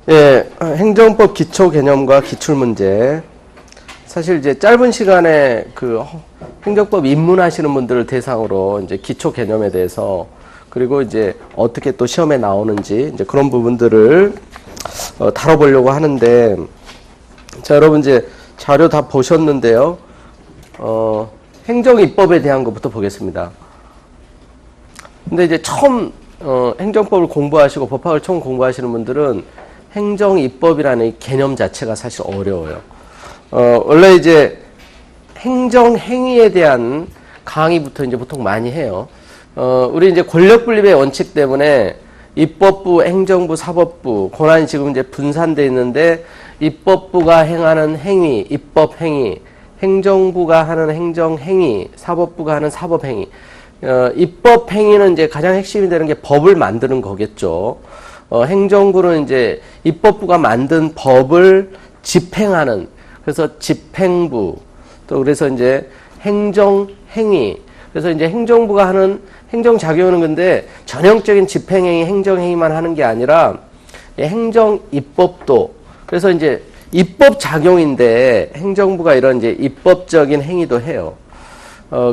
예, 행정법 기초 개념과 기출 문제. 사실 이제 짧은 시간에 그 행정법 입문하시는 분들을 대상으로 이제 기초 개념에 대해서 그리고 이제 어떻게 또 시험에 나오는지 이제 그런 부분들을 다뤄보려고 하는데, 자, 여러분 이제 자료 다 보셨는데요. 행정입법에 대한 것부터 보겠습니다. 근데 이제 처음 행정법을 공부하시고 법학을 처음 공부하시는 분들은 행정입법이라는 이 개념 자체가 사실 어려워요. 원래 이제 행정행위에 대한 강의부터 이제 보통 많이 해요. 우리 이제 권력분립의 원칙 때문에 입법부, 행정부, 사법부 권한이 지금 이제 분산되어 있는데, 입법부가 행하는 행위, 입법행위, 행정부가 하는 행정행위, 사법부가 하는 사법행위. 입법행위는 이제 가장 핵심이 되는 게 법을 만드는 거겠죠. 행정부는 이제 입법부가 만든 법을 집행하는, 그래서 집행부, 또 그래서 이제 행정행위, 그래서 이제 행정부가 하는 행정작용은 근데 전형적인 집행행위, 행정행위만 하는 게 아니라 행정입법도, 그래서 이제 입법작용인데 행정부가 이런 이제 입법적인 행위도 해요.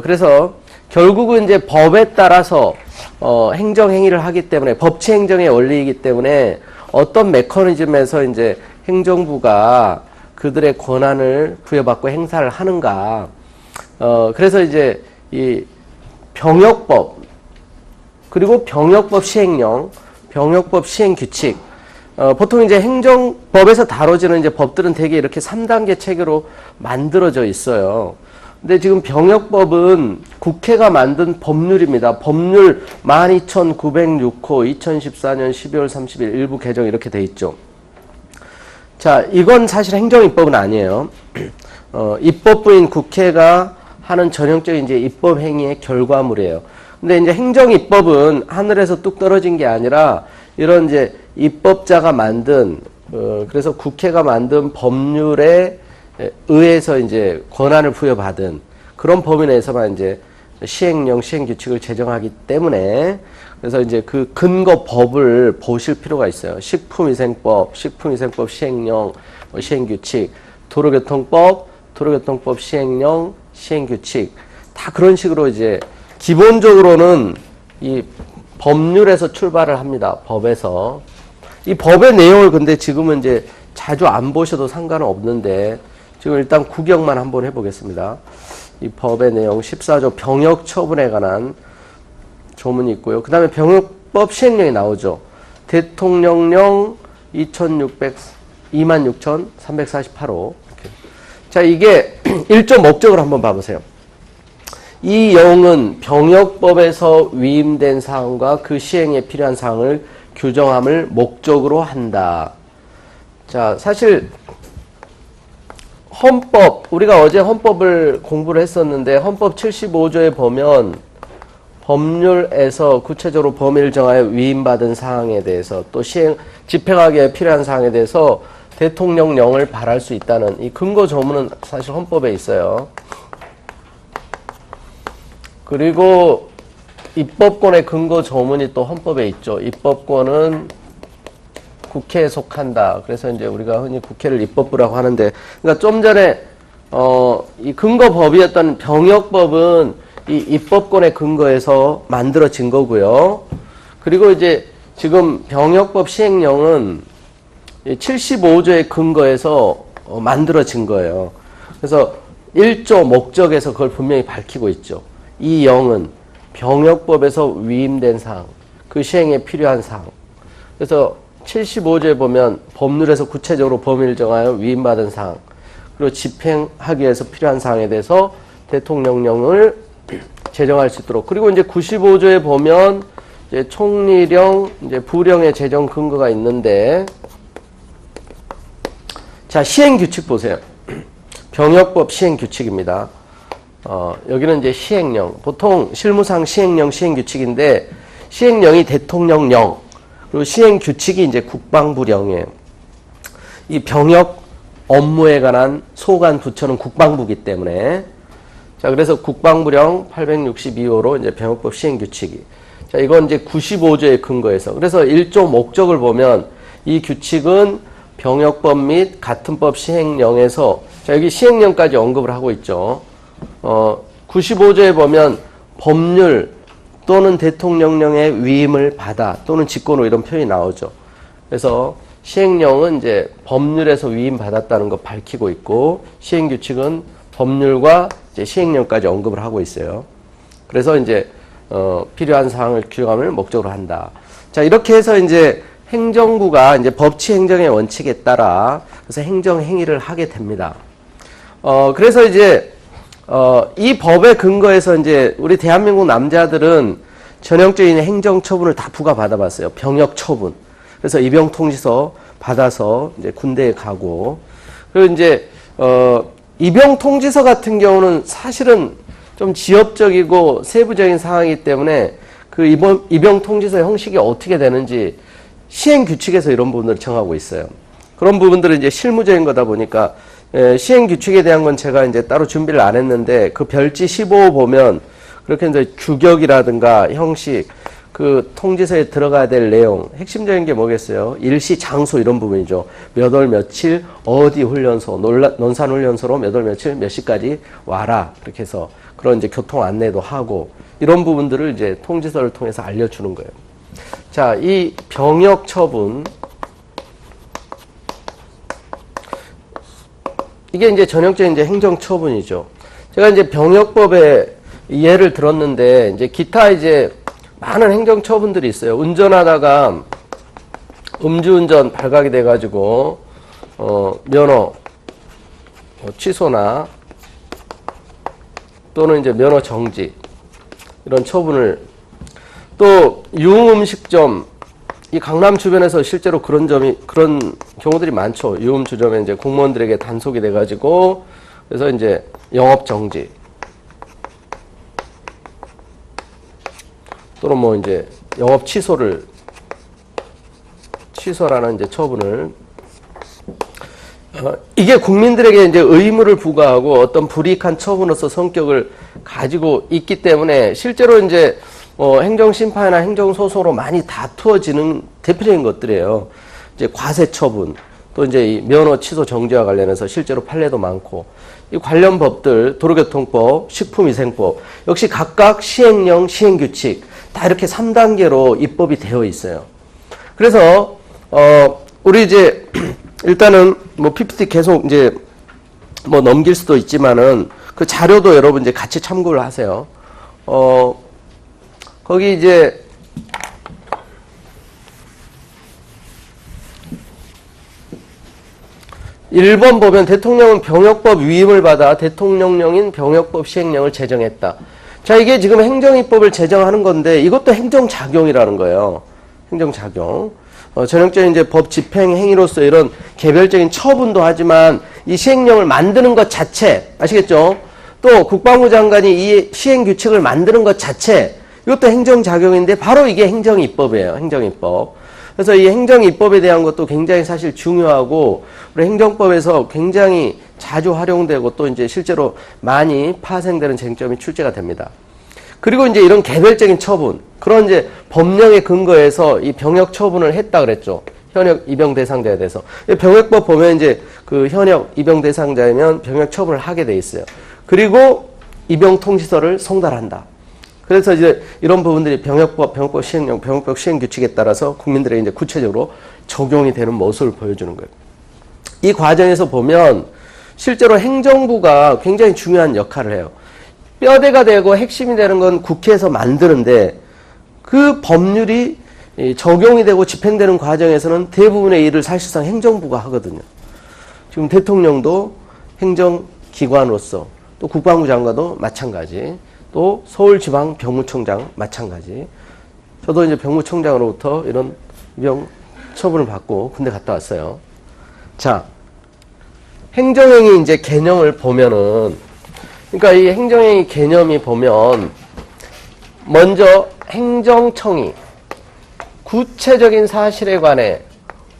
그래서 결국은 이제 법에 따라서 행정행위를 하기 때문에, 법치행정의 원리이기 때문에 어떤 메커니즘에서 이제 행정부가 그들의 권한을 부여받고 행사를 하는가. 그래서 이제 이 병역법, 그리고 병역법 시행령, 병역법 시행규칙, 보통 이제 행정법에서 다뤄지는 이제 법들은 대개 이렇게 3단계 체계로 만들어져 있어요. 근데 지금 병역법은 국회가 만든 법률입니다. 법률 12906호 2014년 12월 30일 일부 개정 이렇게 돼 있죠. 자, 이건 사실 행정입법은 아니에요. 입법부인 국회가 하는 전형적인 이제 입법 행위의 결과물이에요. 근데 이제 행정입법은 하늘에서 뚝 떨어진 게 아니라 이런 이제 입법자가 만든, 그래서 국회가 만든 법률에 의해서 이제 권한을 부여받은 그런 범위 내에서만 이제 시행령, 시행규칙을 제정하기 때문에, 그래서 이제 그 근거 법을 보실 필요가 있어요. 식품위생법, 식품위생법 시행령, 시행규칙, 도로교통법, 도로교통법 시행령, 시행규칙, 다 그런 식으로 이제 기본적으로는 이 법률에서 출발을 합니다. 법에서. 이 법의 내용을 근데 지금은 이제 자주 안 보셔도 상관은 없는데, 지금 일단 구경만 한번 해보겠습니다. 이 법의 내용 14조 병역처분에 관한 조문이 있고요. 그 다음에 병역법 시행령이 나오죠. 대통령령 26,348호. 자, 이게 1조 목적을 한번 봐보세요. 이 영은 병역법에서 위임된 사항과 그 시행에 필요한 사항을 규정함을 목적으로 한다. 자, 사실 헌법, 우리가 어제 헌법을 공부를 했었는데, 헌법 75조에 보면 법률에서 구체적으로 범위를 정하여 위임받은 사항에 대해서, 또 집행하기에 필요한 사항에 대해서 대통령령을 발할 수 있다는 이 근거 조문은 사실 헌법에 있어요. 그리고 입법권의 근거 조문이 또 헌법에 있죠. 입법권은 국회에 속한다. 그래서 이제 우리가 흔히 국회를 입법부라고 하는데, 그러니까 좀 전에 이 근거법이었던 병역법은 이 입법권의 근거에서 만들어진 거고요. 그리고 이제 지금 병역법 시행령은 75조의 근거에서 만들어진 거예요. 그래서 1조 목적에서 그걸 분명히 밝히고 있죠. 이 영은 병역법에서 위임된 사항, 그 시행에 필요한 사항. 그래서 75조에 보면 법률에서 구체적으로 범위를 정하여 위임받은 사항, 그리고 집행하기 위해서 필요한 사항에 대해서 대통령령을 제정할 수 있도록. 그리고 이제 95조에 보면 이제 총리령, 이제 부령의 제정 근거가 있는데, 자, 시행규칙 보세요. 병역법 시행규칙입니다. 여기는 이제 시행령. 보통 실무상 시행령, 시행규칙인데, 시행령이 대통령령, 그리고 시행규칙이 이제 국방부령이에요. 이 병역 업무에 관한 소관 부처는 국방부이기 때문에. 자, 그래서 국방부령 862호로 이제 병역법 시행규칙이. 자, 이건 이제 95조의 근거에서. 그래서 1조 목적을 보면 이 규칙은 병역법 및 같은 법 시행령에서, 자, 여기 시행령까지 언급을 하고 있죠. 95조에 보면 법률 또는 대통령령의 위임을 받아 또는 직권으로 이런 표현이 나오죠. 그래서 시행령은 이제 법률에서 위임받았다는 거 밝히고 있고, 시행규칙은 법률과 이제 시행령까지 언급을 하고 있어요. 그래서 이제 필요한 사항을 규정함을 목적으로 한다. 자, 이렇게 해서 이제 행정부가 이제 법치 행정의 원칙에 따라 그래서 행정 행위를 하게 됩니다. 그래서 이제 이 법에 근거해서 이제 우리 대한민국 남자들은 전형적인 행정 처분을 다 부과받아 봤어요. 병역 처분. 그래서 입영 통지서 받아서 이제 군대에 가고, 그리고 이제 입영 통지서 같은 경우는 사실은 좀 지엽적이고 세부적인 사항이기 때문에 그 입영 통지서 형식이 어떻게 되는지 시행 규칙에서 이런 부분들을 정하고 있어요. 그런 부분들은 이제 실무적인 거다 보니까 시행 규칙에 대한 건 제가 이제 따로 준비를 안 했는데, 그 별지 15 보면 그렇게 이제 규격이라든가 형식, 그 통지서에 들어가야 될 내용, 핵심적인 게 뭐겠어요? 일시, 장소 이런 부분이죠. 몇 월 며칠 어디 훈련소, 논산 훈련소로 몇 월 며칠 몇 시까지 와라. 이렇게 해서 그런 이제 교통 안내도 하고, 이런 부분들을 이제 통지서를 통해서 알려주는 거예요. 자, 이 병역 처분, 이게 이제 전형적인 이제 행정 처분이죠. 제가 이제 병역법에 예를 들었는데, 이제 기타 이제 많은 행정 처분들이 있어요. 운전하다가 음주운전 발각이 돼가지고 면허 취소나 또는 이제 면허 정지 이런 처분을, 또 유흥음식점, 이 강남 주변에서 실제로 그런 경우들이 많죠. 유흥주점에 이제 공무원들에게 단속이 돼가지고 그래서 이제 영업 정지 또는 뭐 이제 영업 취소라는 이제 처분을, 이게 국민들에게 이제 의무를 부과하고 어떤 불이익한 처분으로서 성격을 가지고 있기 때문에 실제로 이제 행정심판이나 행정소송으로 많이 다투어지는 대표적인 것들이에요. 이제 과세 처분, 또 이제 이 면허 취소 정지와 관련해서 실제로 판례도 많고, 이 관련 법들, 도로교통법, 식품위생법, 역시 각각 시행령, 시행규칙, 다 이렇게 3단계로 입법이 되어 있어요. 그래서, 우리 이제, 일단은 뭐 PPT 계속 이제 뭐 넘길 수도 있지만은 그 자료도 여러분 이제 같이 참고를 하세요. 거기 이제, 1번 보면 대통령은 병역법 위임을 받아 대통령령인 병역법 시행령을 제정했다. 자, 이게 지금 행정입법을 제정하는 건데 이것도 행정작용이라는 거예요. 행정작용. 전형적인 이제 법 집행 행위로서 이런 개별적인 처분도 하지만 이 시행령을 만드는 것 자체, 아시겠죠? 또 국방부 장관이 이 시행규칙을 만드는 것 자체, 이것도 행정작용인데 바로 이게 행정입법이에요. 행정입법. 그래서 이 행정입법에 대한 것도 굉장히 사실 중요하고, 우리 행정법에서 굉장히 자주 활용되고 또 이제 실제로 많이 파생되는 쟁점이 출제가 됩니다. 그리고 이제 이런 개별적인 처분, 그런 이제 법령에 근거해서 이 병역 처분을 했다 그랬죠. 현역 입영 대상자에 대해서. 병역법 보면 이제 그 현역 입영 대상자이면 병역 처분을 하게 돼 있어요. 그리고 입영 통지서를 송달한다. 그래서 이제 이런 부분들이 병역법 시행령, 병역법 시행규칙에 따라서 국민들에게 이제 구체적으로 적용이 되는 모습을 보여주는 거예요. 이 과정에서 보면 실제로 행정부가 굉장히 중요한 역할을 해요. 뼈대가 되고 핵심이 되는 건 국회에서 만드는데 그 법률이 적용이 되고 집행되는 과정에서는 대부분의 일을 사실상 행정부가 하거든요. 지금 대통령도 행정기관으로서, 또 국방부 장관도 마찬가지, 또 서울지방병무청장 마찬가지. 저도 이제 병무청장으로부터 이런 입영 처분을 받고 군대 갔다 왔어요. 자, 행정행위 이제 개념을 보면은, 그러니까 이 행정행위 개념이 보면 먼저 행정청이 구체적인 사실에 관해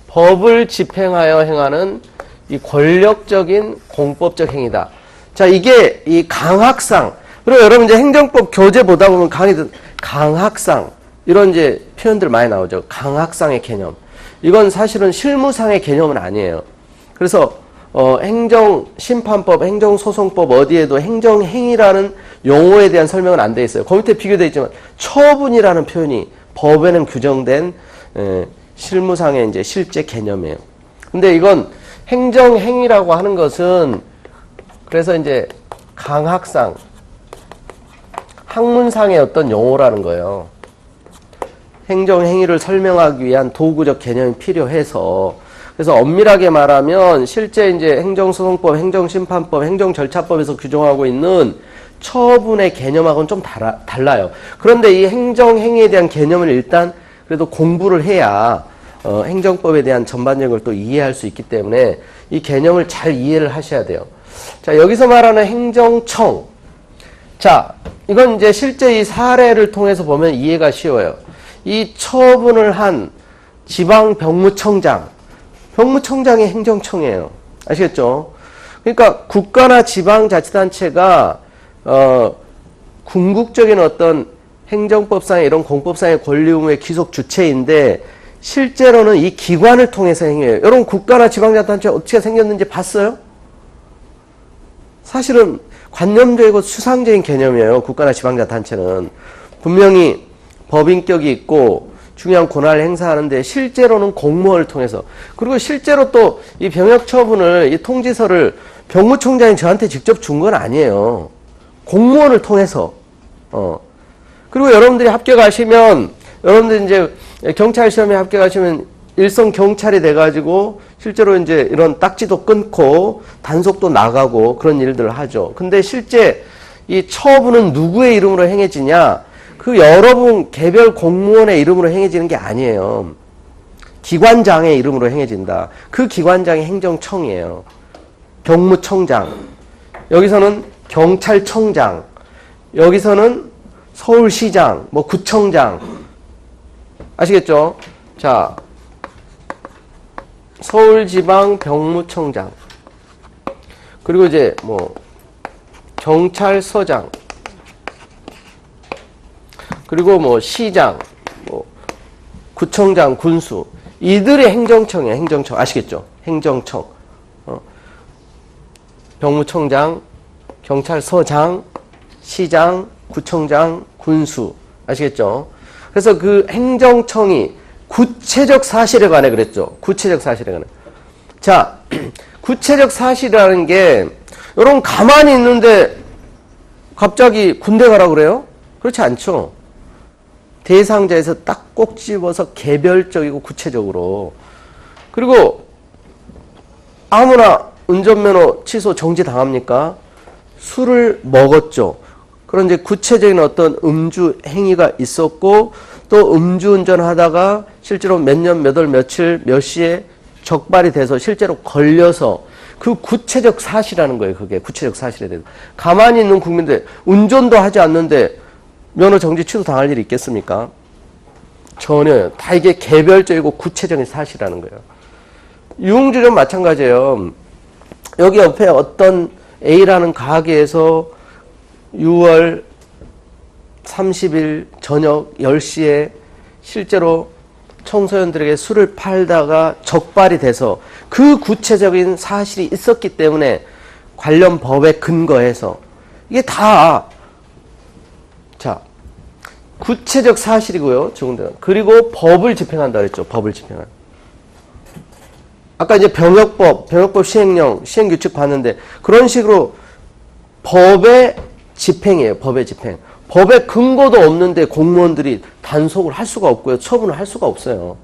법을 집행하여 행하는 이 권력적인 공법적 행위다. 자, 이게 이 강학상, 그리고 여러분 이제 행정법 교재 보다 보면 강학상, 이런 이제 표현들 많이 나오죠. 강학상의 개념. 이건 사실은 실무상의 개념은 아니에요. 그래서 행정심판법, 행정소송법 어디에도 행정행위라는 용어에 대한 설명은 안 돼 있어요. 그 밑에 비교되어 있지만 처분이라는 표현이 법에는 규정된 실무상의 이제 실제 개념이에요. 근데 이건 행정행위라고 하는 것은 그래서 이제 강학상, 학문상의 어떤 용어라는 거예요. 행정행위를 설명하기 위한 도구적 개념이 필요해서 그래서 엄밀하게 말하면 실제 이제 행정소송법, 행정심판법, 행정절차법에서 규정하고 있는 처분의 개념하고는 좀 달라요. 그런데 이 행정행위에 대한 개념을 일단 그래도 공부를 해야 행정법에 대한 전반적인 걸 또 이해할 수 있기 때문에 이 개념을 잘 이해를 하셔야 돼요. 자, 여기서 말하는 행정청. 자, 이건 이제 실제 이 사례를 통해서 보면 이해가 쉬워요. 이 처분을 한 지방병무청장, 병무청장이 행정청이에요. 아시겠죠? 그러니까 국가나 지방자치단체가 궁극적인 어떤 행정법상의 이런 공법상의 권리 의무의 귀속 주체인데 실제로는 이 기관을 통해서 행해요. 여러분 국가나 지방자치단체 어떻게 생겼는지 봤어요? 사실은 관념적이고 수상적인 개념이에요. 국가나 지방자치단체는 분명히 법인격이 있고 중요한 권한을 행사하는데 실제로는 공무원을 통해서 그리고 실제로 또 이 병역 처분을 이 통지서를 병무청장이 저한테 직접 준 건 아니에요. 공무원을 통해서 그리고 여러분들이 합격하시면 여러분들 이제 경찰 시험에 합격하시면 일선 경찰이 돼가지고 실제로 이제 이런 딱지도 끊고 단속도 나가고 그런 일들을 하죠. 근데 실제 이 처분은 누구의 이름으로 행해지냐? 그 여러분 개별 공무원의 이름으로 행해지는 게 아니에요. 기관장의 이름으로 행해진다. 그 기관장이 행정청이에요. 병무청장. 여기서는 경찰청장. 여기서는 서울시장, 뭐 구청장. 아시겠죠? 자, 서울지방병무청장. 그리고 이제 뭐 경찰서장. 그리고 뭐 시장, 뭐 구청장, 군수. 이들의 행정청이에요. 행정청. 아시겠죠? 행정청. 병무청장, 경찰서장, 시장, 구청장, 군수. 아시겠죠? 그래서 그 행정청이 구체적 사실에 관해 그랬죠. 구체적 사실에 관해. 자, 구체적 사실이라는 게 여러분 가만히 있는데 갑자기 군대 가라 그래요? 그렇지 않죠. 대상자에서 딱 꼭 집어서 개별적이고 구체적으로. 그리고 아무나 운전면허 취소 정지 당합니까? 술을 먹었죠. 그런 이제 구체적인 어떤 음주 행위가 있었고 또 음주운전 하다가 실제로 몇 년, 몇 월, 며칠, 몇 시에 적발이 돼서 실제로 걸려서 그 구체적 사실이라는 거예요. 그게 구체적 사실에 대해서. 가만히 있는 국민들 운전도 하지 않는데 면허 정지 취소 당할 일이 있겠습니까? 전혀요. 다 이게 개별적이고 구체적인 사실이라는 거예요. 유흥주점 마찬가지예요. 여기 옆에 어떤 A라는 가게에서 6월 30일 저녁 10시에 실제로 청소년들에게 술을 팔다가 적발이 돼서 그 구체적인 사실이 있었기 때문에 관련 법에 근거해서 이게 다 자 구체적 사실이고요. 그리고 법을 집행한다 그랬죠. 법을 집행한다. 아까 이제 병역법 시행령, 시행규칙 봤는데 그런 식으로 법의 집행이에요. 법의 집행. 법에 근거도 없는데 공무원들이 단속을 할 수가 없고요. 처분을 할 수가 없어요.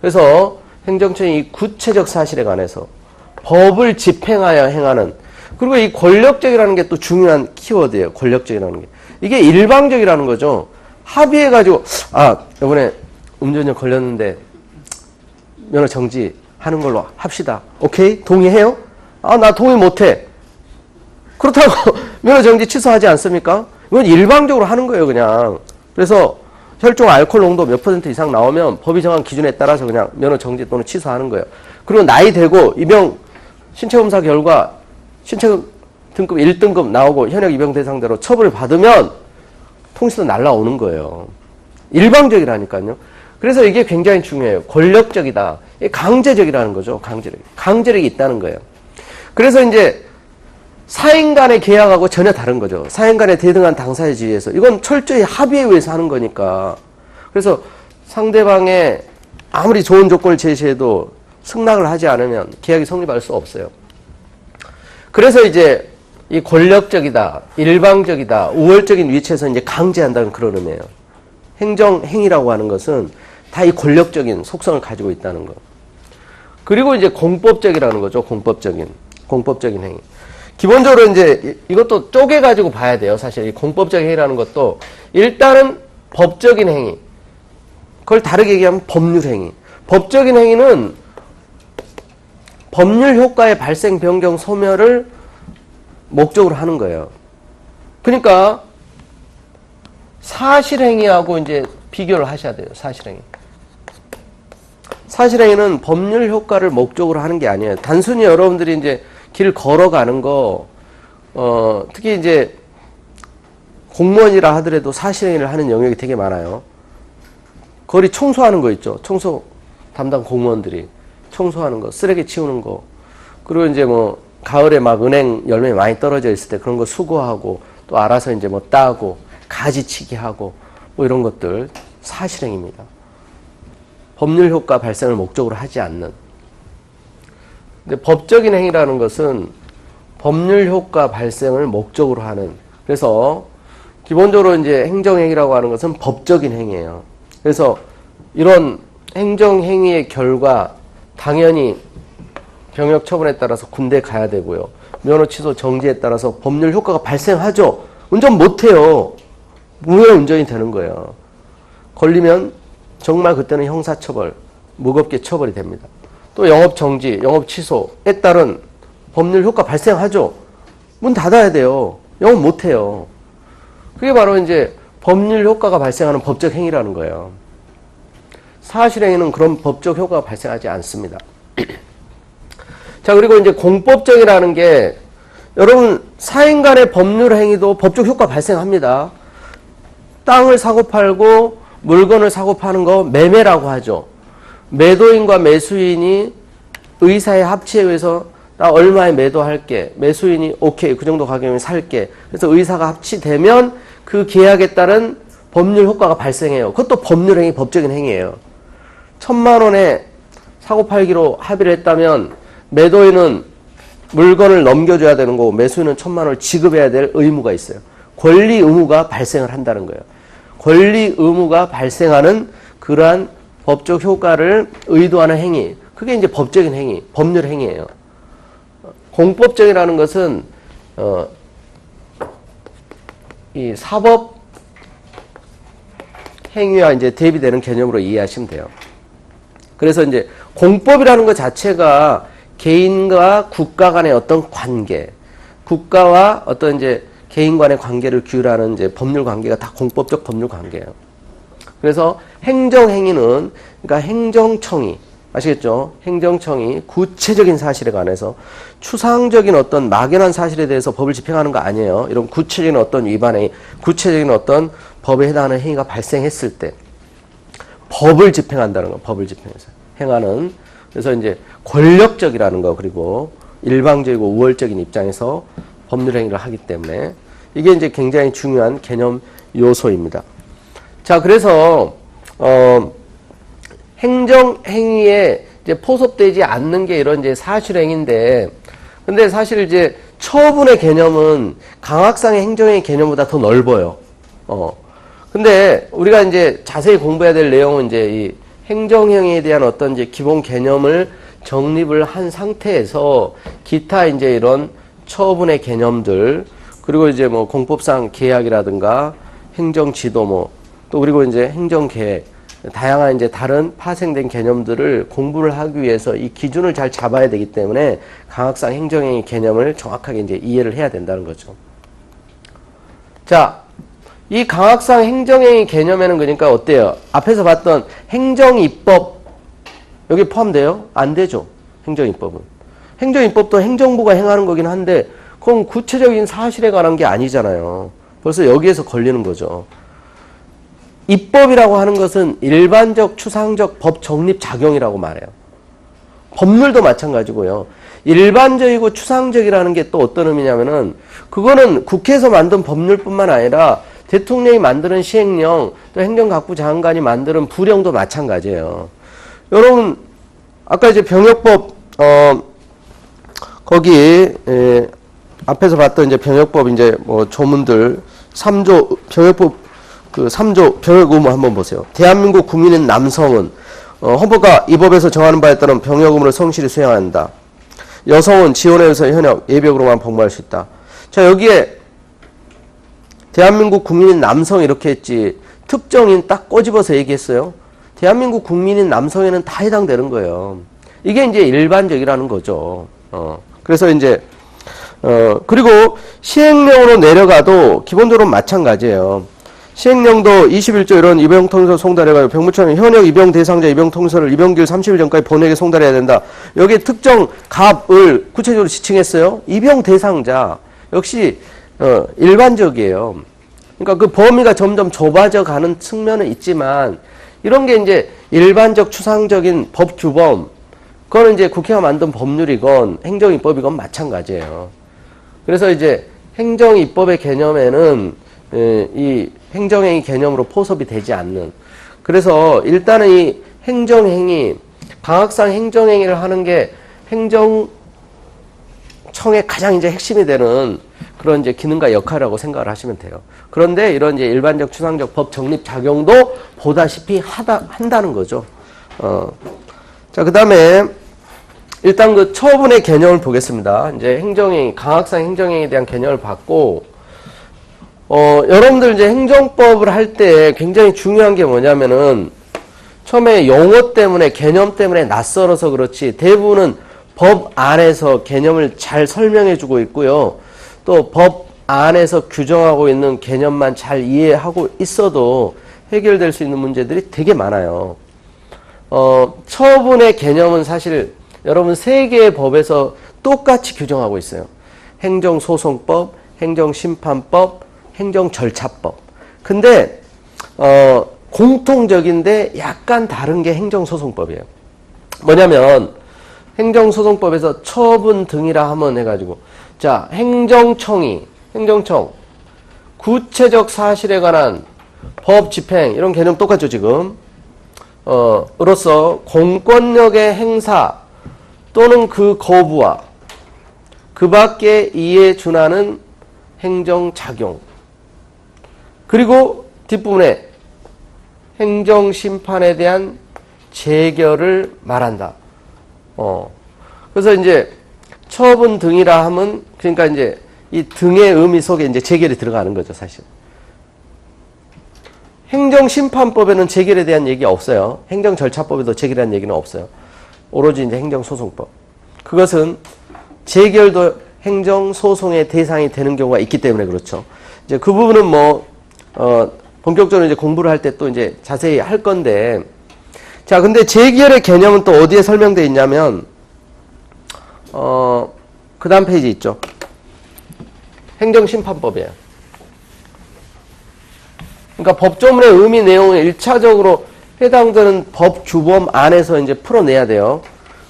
그래서 행정청이 이 구체적 사실에 관해서 법을 집행하여 행하는 그리고 이 권력적이라는 게 또 중요한 키워드예요. 권력적이라는 게. 이게 일방적이라는 거죠. 합의해가지고 이번에 음주운전 걸렸는데 면허 정지 하는 걸로 합시다. 오케이? 동의해요? 나 동의 못해. 그렇다고 면허 정지 취소하지 않습니까? 이건 일방적으로 하는 거예요, 그냥. 그래서 혈중 알코올 농도 몇 % 이상 나오면 법이 정한 기준에 따라서 그냥 면허 정지 또는 취소하는 거예요. 그리고 나이 되고 입영 신체검사 결과 신체 등급 1등급 나오고 현역 입영 대상자로 처벌을 받으면 통지서 날라오는 거예요. 일방적이라니까요. 그래서 이게 굉장히 중요해요. 권력적이다. 강제적이라는 거죠. 강제력이 있다는 거예요. 그래서 이제 사인 간의 계약하고 전혀 다른 거죠. 사인 간의 대등한 당사의 지위에서. 이건 철저히 합의에 의해서 하는 거니까. 그래서 상대방의 아무리 좋은 조건을 제시해도 승낙을 하지 않으면 계약이 성립할 수 없어요. 그래서 이제 이 권력적이다, 일방적이다, 우월적인 위치에서 이제 강제한다는 그런 의미예요. 행정행위라고 하는 것은 다 이 권력적인 속성을 가지고 있다는 거. 그리고 이제 공법적이라는 거죠. 공법적인 행위. 기본적으로 이제 이것도 쪼개가지고 봐야 돼요. 사실 이 공법적인 행위라는 것도 일단은 법적인 행위. 그걸 다르게 얘기하면 법률 행위. 법적인 행위는 법률 효과의 발생, 변경, 소멸을 목적으로 하는 거예요. 그러니까 사실행위하고 이제 비교를 하셔야 돼요. 사실행위. 사실행위는 법률 효과를 목적으로 하는 게 아니에요. 단순히 여러분들이 이제 길 걸어가는 거, 특히 이제 공무원이라 하더라도 사실행위를 하는 영역이 되게 많아요. 거리 청소하는 거 있죠. 청소 담당 공무원들이 청소하는 거, 쓰레기 치우는 거, 그리고 이제 뭐 가을에 막 은행 열매 많이 떨어져 있을 때 그런 거 수거하고 또 알아서 이제 뭐 따고 가지치기 하고 뭐 이런 것들 사실행위입니다. 법률 효과 발생을 목적으로 하지 않는. 근데 법적인 행위라는 것은 법률 효과 발생을 목적으로 하는. 그래서 기본적으로 이제 행정행위라고 하는 것은 법적인 행위예요. 그래서 이런 행정행위의 결과 당연히 병역 처분에 따라서 군대 가야 되고요. 면허 취소 정지에 따라서 법률 효과가 발생하죠. 운전 못해요. 무효 운전이 되는 거예요. 걸리면 정말 그때는 형사처벌, 무겁게 처벌이 됩니다. 또 영업 정지, 영업 취소에 따른 법률 효과 발생하죠. 문 닫아야 돼요. 영업 못해요. 그게 바로 이제 법률 효과가 발생하는 법적 행위라는 거예요. 사실행위는 그런 법적 효과가 발생하지 않습니다. 자, 그리고 이제 공법적이라는 게 여러분 사인 간의 법률 행위도 법적 효과 발생합니다. 땅을 사고 팔고 물건을 사고 파는 거 매매라고 하죠. 매도인과 매수인이 의사의 합치에 의해서 나 얼마에 매도할게. 매수인이 오케이 그 정도 가격이면 살게. 그래서 의사가 합치되면 그 계약에 따른 법률 효과가 발생해요. 그것도 법률 행위, 법적인 행위예요. 1,000만 원에 사고 팔기로 합의를 했다면 매도인은 물건을 넘겨줘야 되는 거고 매수인은 1,000만 원을 지급해야 될 의무가 있어요. 권리 의무가 발생을 한다는 거예요. 권리 의무가 발생하는 그러한 법적 효과를 의도하는 행위. 그게 이제 법적인 행위, 법률 행위예요. 공법적이라는 것은 이 사법 행위와 이제 대비되는 개념으로 이해하시면 돼요. 그래서 이제 공법이라는 것 자체가 개인과 국가 간의 어떤 관계, 국가와 어떤 이제 개인 간의 관계를 규율하는 이제 법률 관계가 다 공법적 법률 관계예요. 그래서 행정행위는, 그러니까 행정청이, 아시겠죠? 행정청이 구체적인 사실에 관해서 추상적인 어떤 막연한 사실에 대해서 법을 집행하는 거 아니에요. 이런 구체적인 어떤 위반에, 구체적인 어떤 법에 해당하는 행위가 발생했을 때 법을 집행한다는 거, 법을 집행해서 행하는. 그래서 이제 권력적이라는 거, 그리고 일방적이고 우월적인 입장에서 법률 행위를 하기 때문에 이게 이제 굉장히 중요한 개념 요소입니다. 자, 그래서 행정행위에 이제 포섭되지 않는 게 이런 이제 사실행위인데, 근데 사실 이제 처분의 개념은 강학상의 행정행위 개념보다 더 넓어요. 근데 우리가 이제 자세히 공부해야 될 내용은 이제 이 행정행위에 대한 어떤 이제 기본 개념을 정립을 한 상태에서 기타 이제 이런 처분의 개념들, 그리고 이제 뭐 공법상 계약이라든가 행정지도 뭐 또 그리고 이제 행정계획, 다양한 이제 다른 파생된 개념들을 공부를 하기 위해서 이 기준을 잘 잡아야 되기 때문에 강학상 행정행위 개념을 정확하게 이제 이해를 해야 된다는 거죠. 자, 이 강학상 행정행위 개념에는 그러니까 어때요? 앞에서 봤던 행정입법 여기 포함돼요? 안 되죠. 행정입법은. 행정입법도 행정부가 행하는 거긴 한데 그건 구체적인 사실에 관한 게 아니잖아요. 벌써 여기에서 걸리는 거죠. 입법이라고 하는 것은 일반적 추상적 법 정립 작용이라고 말해요. 법률도 마찬가지고요. 일반적이고 추상적이라는 게 또 어떤 의미냐면은 그거는 국회에서 만든 법률뿐만 아니라 대통령이 만드는 시행령, 또 행정각부 장관이 만드는 부령도 마찬가지예요. 여러분 아까 이제 병역법 거기 앞에서 봤던 이제 병역법 이제 뭐 조문들 3조 병역법 그 3조 병역 의무 한번 보세요. 대한민국 국민인 남성은 헌법과 이 법에서 정하는 바에 따른 병역 의무를 성실히 수행한다. 여성은 지원에서 현역 예비역으로만 복무할 수 있다. 자, 여기에 대한민국 국민인 남성 이렇게 했지 특정인 딱 꼬집어서 얘기했어요. 대한민국 국민인 남성에는 다 해당되는 거예요. 이게 이제 일반적이라는 거죠. 그래서 이제 그리고 시행령으로 내려가도 기본적으로 마찬가지예요. 시행령도 21조 이런 입영통지서 송달해가지고 병무청이 현역 입영 대상자 입영통지서를 입영기일 30일 전까지 본회의에 송달해야 된다. 여기에 특정 갑을 구체적으로 지칭했어요. 입영 대상자 역시 일반적이에요. 그러니까 그 범위가 점점 좁아져 가는 측면은 있지만 이런 게 이제 일반적 추상적인 법 규범 그거는 이제 국회가 만든 법률이건 행정입법이건 마찬가지예요. 그래서 이제 행정입법의 개념에는 이 행정행위 개념으로 포섭이 되지 않는. 그래서 일단은 이 행정행위, 강학상 행정행위를 하는 게 행정청의 가장 이제 핵심이 되는 그런 이제 기능과 역할이라고 생각을 하시면 돼요. 그런데 이런 이제 일반적 추상적 법 정립 작용도 보다시피 한다는 거죠. 자, 그 다음에 일단 그 처분의 개념을 보겠습니다. 이제 행정행위, 강학상 행정행위에 대한 개념을 받고, 여러분들 이제 행정법을 할 때 굉장히 중요한 게 뭐냐면은 처음에 용어 때문에 개념 때문에 낯설어서 그렇지 대부분은 법 안에서 개념을 잘 설명해 주고 있고요. 또 법 안에서 규정하고 있는 개념만 잘 이해하고 있어도 해결될 수 있는 문제들이 되게 많아요. 처분의 개념은 사실 여러분 세 개의 법에서 똑같이 규정하고 있어요. 행정소송법, 행정심판법, 행정절차법. 근데 공통적인데 약간 다른 게 행정소송법이에요. 뭐냐면 행정소송법에서 처분 등이라 하면 해가지고 자 행정청 구체적 사실에 관한 법 집행 이런 개념 똑같죠 지금. 으로써 공권력의 행사 또는 그 거부와 그 밖에 이에 준하는 행정작용 그리고 뒷부분에 행정심판에 대한 재결을 말한다. 그래서 이제 처분 등이라 하면 그러니까 이제 이 등의 의미 속에 이제 재결이 들어가는 거죠, 사실. 행정심판법에는 재결에 대한 얘기 없어요. 행정절차법에도 재결에 대한 얘기는 없어요. 오로지 이제 행정소송법. 그것은 재결도 행정소송의 대상이 되는 경우가 있기 때문에 그렇죠. 이제 그 부분은 뭐, 본격적으로 이제 공부를 할 때 또 이제 자세히 할 건데, 자, 근데 재결의 개념은 또 어디에 설명되어 있냐면, 그 다음 페이지 있죠. 행정심판법이에요. 그러니까 법조문의 의미 내용을 1차적으로 해당되는 법 규범 안에서 이제 풀어내야 돼요.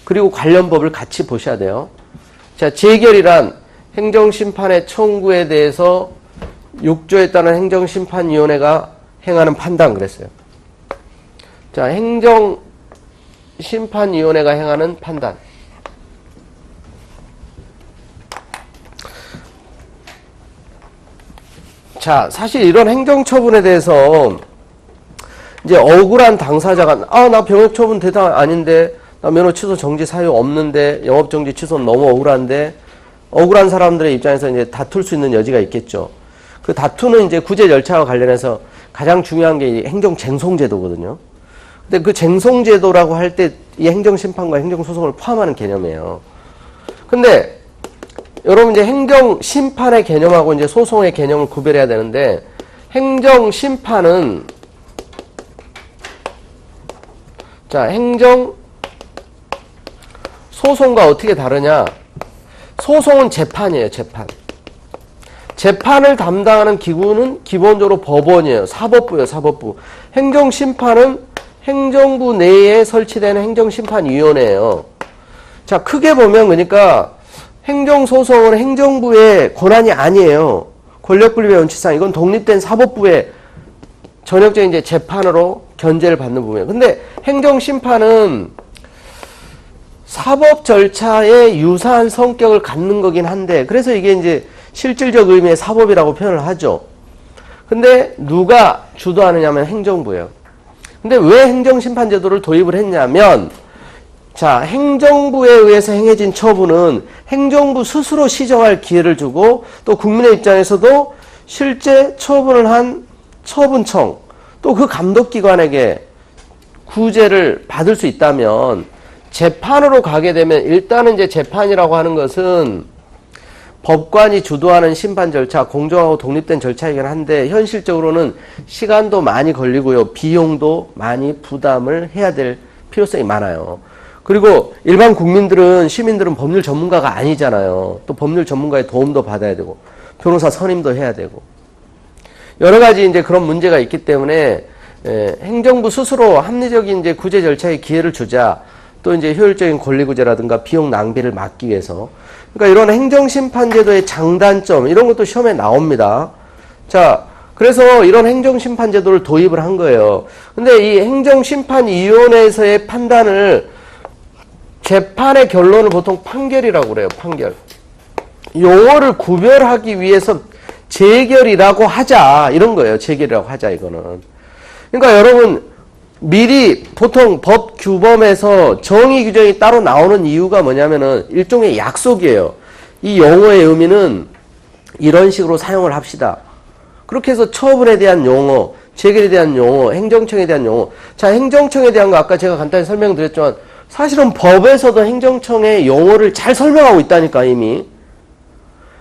그리고 관련 법을 같이 보셔야 돼요. 자, 재결이란 행정심판의 청구에 대해서 6조에 따른 행정심판위원회가 행하는 판단 그랬어요. 자, 행정심판위원회가 행하는 판단. 자, 사실 이런 행정처분에 대해서 이제 억울한 당사자가 나 병역처분 대상 아닌데 나 면허 취소 정지 사유 없는데 영업정지 취소는 너무 억울한데 억울한 사람들의 입장에서 이제 다툴 수 있는 여지가 있겠죠. 그 다투는 이제 구제 절차와 관련해서 가장 중요한 게 행정쟁송제도거든요. 근데 그 쟁송제도라고 할 때 이 행정심판과 행정소송을 포함하는 개념이에요. 근데 여러분 이제 행정심판의 개념하고 이제 소송의 개념을 구별해야 되는데 행정심판은 자, 행정소송과 어떻게 다르냐? 소송은 재판이에요, 재판. 재판을 담당하는 기구는 기본적으로 법원이에요. 사법부예요, 사법부. 행정심판은 행정부 내에 설치되는 행정심판위원회예요. 자, 크게 보면 그러니까 행정소송은 행정부의 권한이 아니에요. 권력분립의 원칙상 이건 독립된 사법부의 전역적인 이제 재판으로 견제를 받는 부분이에요. 근데 행정심판은 사법 절차에 유사한 성격을 갖는 거긴 한데, 그래서 이게 이제 실질적 의미의 사법이라고 표현을 하죠. 근데 누가 주도하느냐면 행정부예요. 근데 왜 행정심판제도를 도입을 했냐면, 자, 행정부에 의해서 행해진 처분은 행정부 스스로 시정할 기회를 주고, 또 국민의 입장에서도 실제 처분을 한 처분청, 또 그 감독기관에게 구제를 받을 수 있다면, 재판으로 가게 되면 일단은 이제 재판이라고 하는 것은 법관이 주도하는 심판 절차, 공정하고 독립된 절차이긴 한데 현실적으로는 시간도 많이 걸리고요. 비용도 많이 부담을 해야 될 필요성이 많아요. 그리고 일반 국민들은, 시민들은 법률 전문가가 아니잖아요. 또 법률 전문가의 도움도 받아야 되고 변호사 선임도 해야 되고 여러 가지 이제 그런 문제가 있기 때문에 행정부 스스로 합리적인 이제 구제 절차의 기회를 주자. 또 이제 효율적인 권리구제라든가 비용 낭비를 막기 위해서. 그러니까 이런 행정심판제도의 장단점, 이런 것도 시험에 나옵니다. 자, 그래서 이런 행정심판제도를 도입을 한 거예요. 근데 이 행정심판위원회에서의 판단을, 재판의 결론을 보통 판결이라고 그래요, 판결. 용어를 구별하기 위해서 재결이라고 하자, 이런 거예요. 재결이라고 하자, 이거는. 그러니까 여러분, 미리 보통 법 규범에서 정의 규정이 따로 나오는 이유가 뭐냐면은 일종의 약속이에요. 이 용어의 의미는 이런 식으로 사용을 합시다. 그렇게 해서 처분에 대한 용어, 재결에 대한 용어, 행정청에 대한 용어. 자, 행정청에 대한 거 아까 제가 간단히 설명드렸지만 사실은 법에서도 행정청의 용어를 잘 설명하고 있다니까, 이미.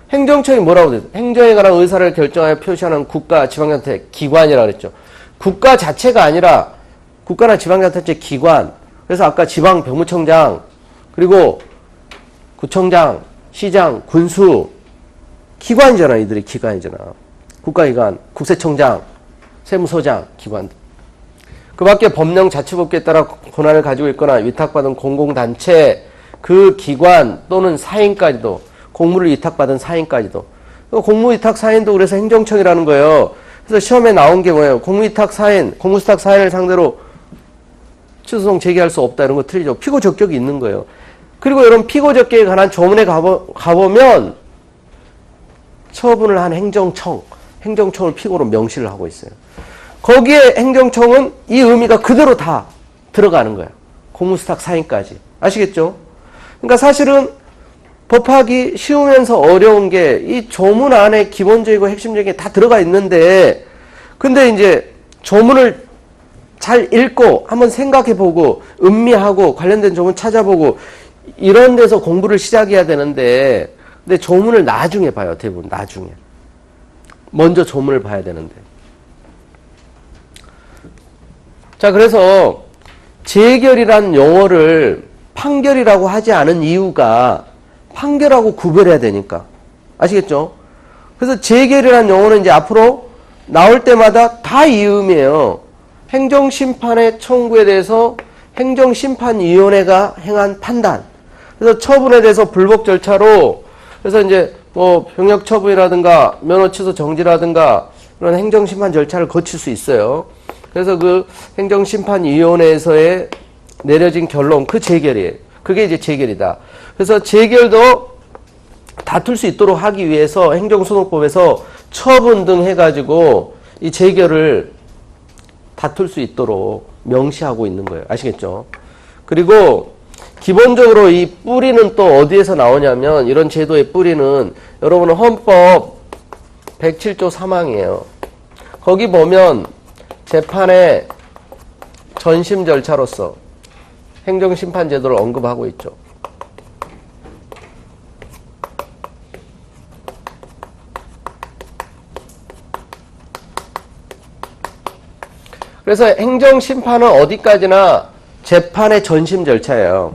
행정청이 뭐라고 그랬어요? 행정에 관한 의사를 결정하여 표시하는 국가 지방자치 기관이라고 그랬죠. 국가 자체가 아니라 국가나 지방자치제 기관, 그래서 아까 지방병무청장, 그리고 구청장, 시장, 군수, 기관이잖아. 이들이 기관이잖아. 국가기관, 국세청장, 세무서장, 기관들. 그 밖에 법령 자치법규에 따라 권한을 가지고 있거나 위탁받은 공공단체, 그 기관 또는 사인까지도, 공무를 위탁받은 사인까지도. 공무위탁 사인도 그래서 행정청이라는 거예요. 그래서 시험에 나온 게 뭐예요? 공무위탁 사인, 공무수탁 사인을 상대로 취소소송 제기할 수 없다, 이런 거 틀리죠. 피고 적격이 있는 거예요. 그리고 이런 피고 적격에 관한 조문에 가보면 처분을 한 행정청을 피고로 명시를 하고 있어요. 거기에 행정청은 이 의미가 그대로 다 들어가는 거예요. 공무수탁 사인까지. 아시겠죠? 그러니까 사실은 법하기 쉬우면서 어려운 게 이 조문 안에 기본적이고 핵심적인 게 다 들어가 있는데, 근데 이제 조문을 잘 읽고 한번 생각해보고 음미하고 관련된 조문 찾아보고 이런 데서 공부를 시작해야 되는데, 근데 조문을 나중에 봐요. 대부분 나중에. 먼저 조문을 봐야 되는데. 자, 그래서 재결이란 용어를 판결이라고 하지 않은 이유가 판결하고 구별해야 되니까. 아시겠죠? 그래서 재결이란 용어는 이제 앞으로 나올 때마다 다 이 의미예요. 행정심판의 청구에 대해서 행정심판위원회가 행한 판단. 그래서 처분에 대해서 불복 절차로, 그래서 이제 뭐 병역 처분이라든가 면허 취소 정지라든가 그런 행정심판 절차를 거칠 수 있어요. 그래서 그 행정심판위원회에서의 내려진 결론, 그 재결이에요. 그게 이제 재결이다. 그래서 재결도 다툴 수 있도록 하기 위해서 행정소송법에서 처분 등 해가지고 이 재결을 다툴 수 있도록 명시하고 있는 거예요. 아시겠죠? 그리고 기본적으로 이 뿌리는 또 어디에서 나오냐면, 이런 제도의 뿌리는 여러분은 헌법 107조 3항이에요. 거기 보면 재판의 전심 절차로서 행정심판제도를 언급하고 있죠. 그래서 행정심판은 어디까지나 재판의 전심 절차예요.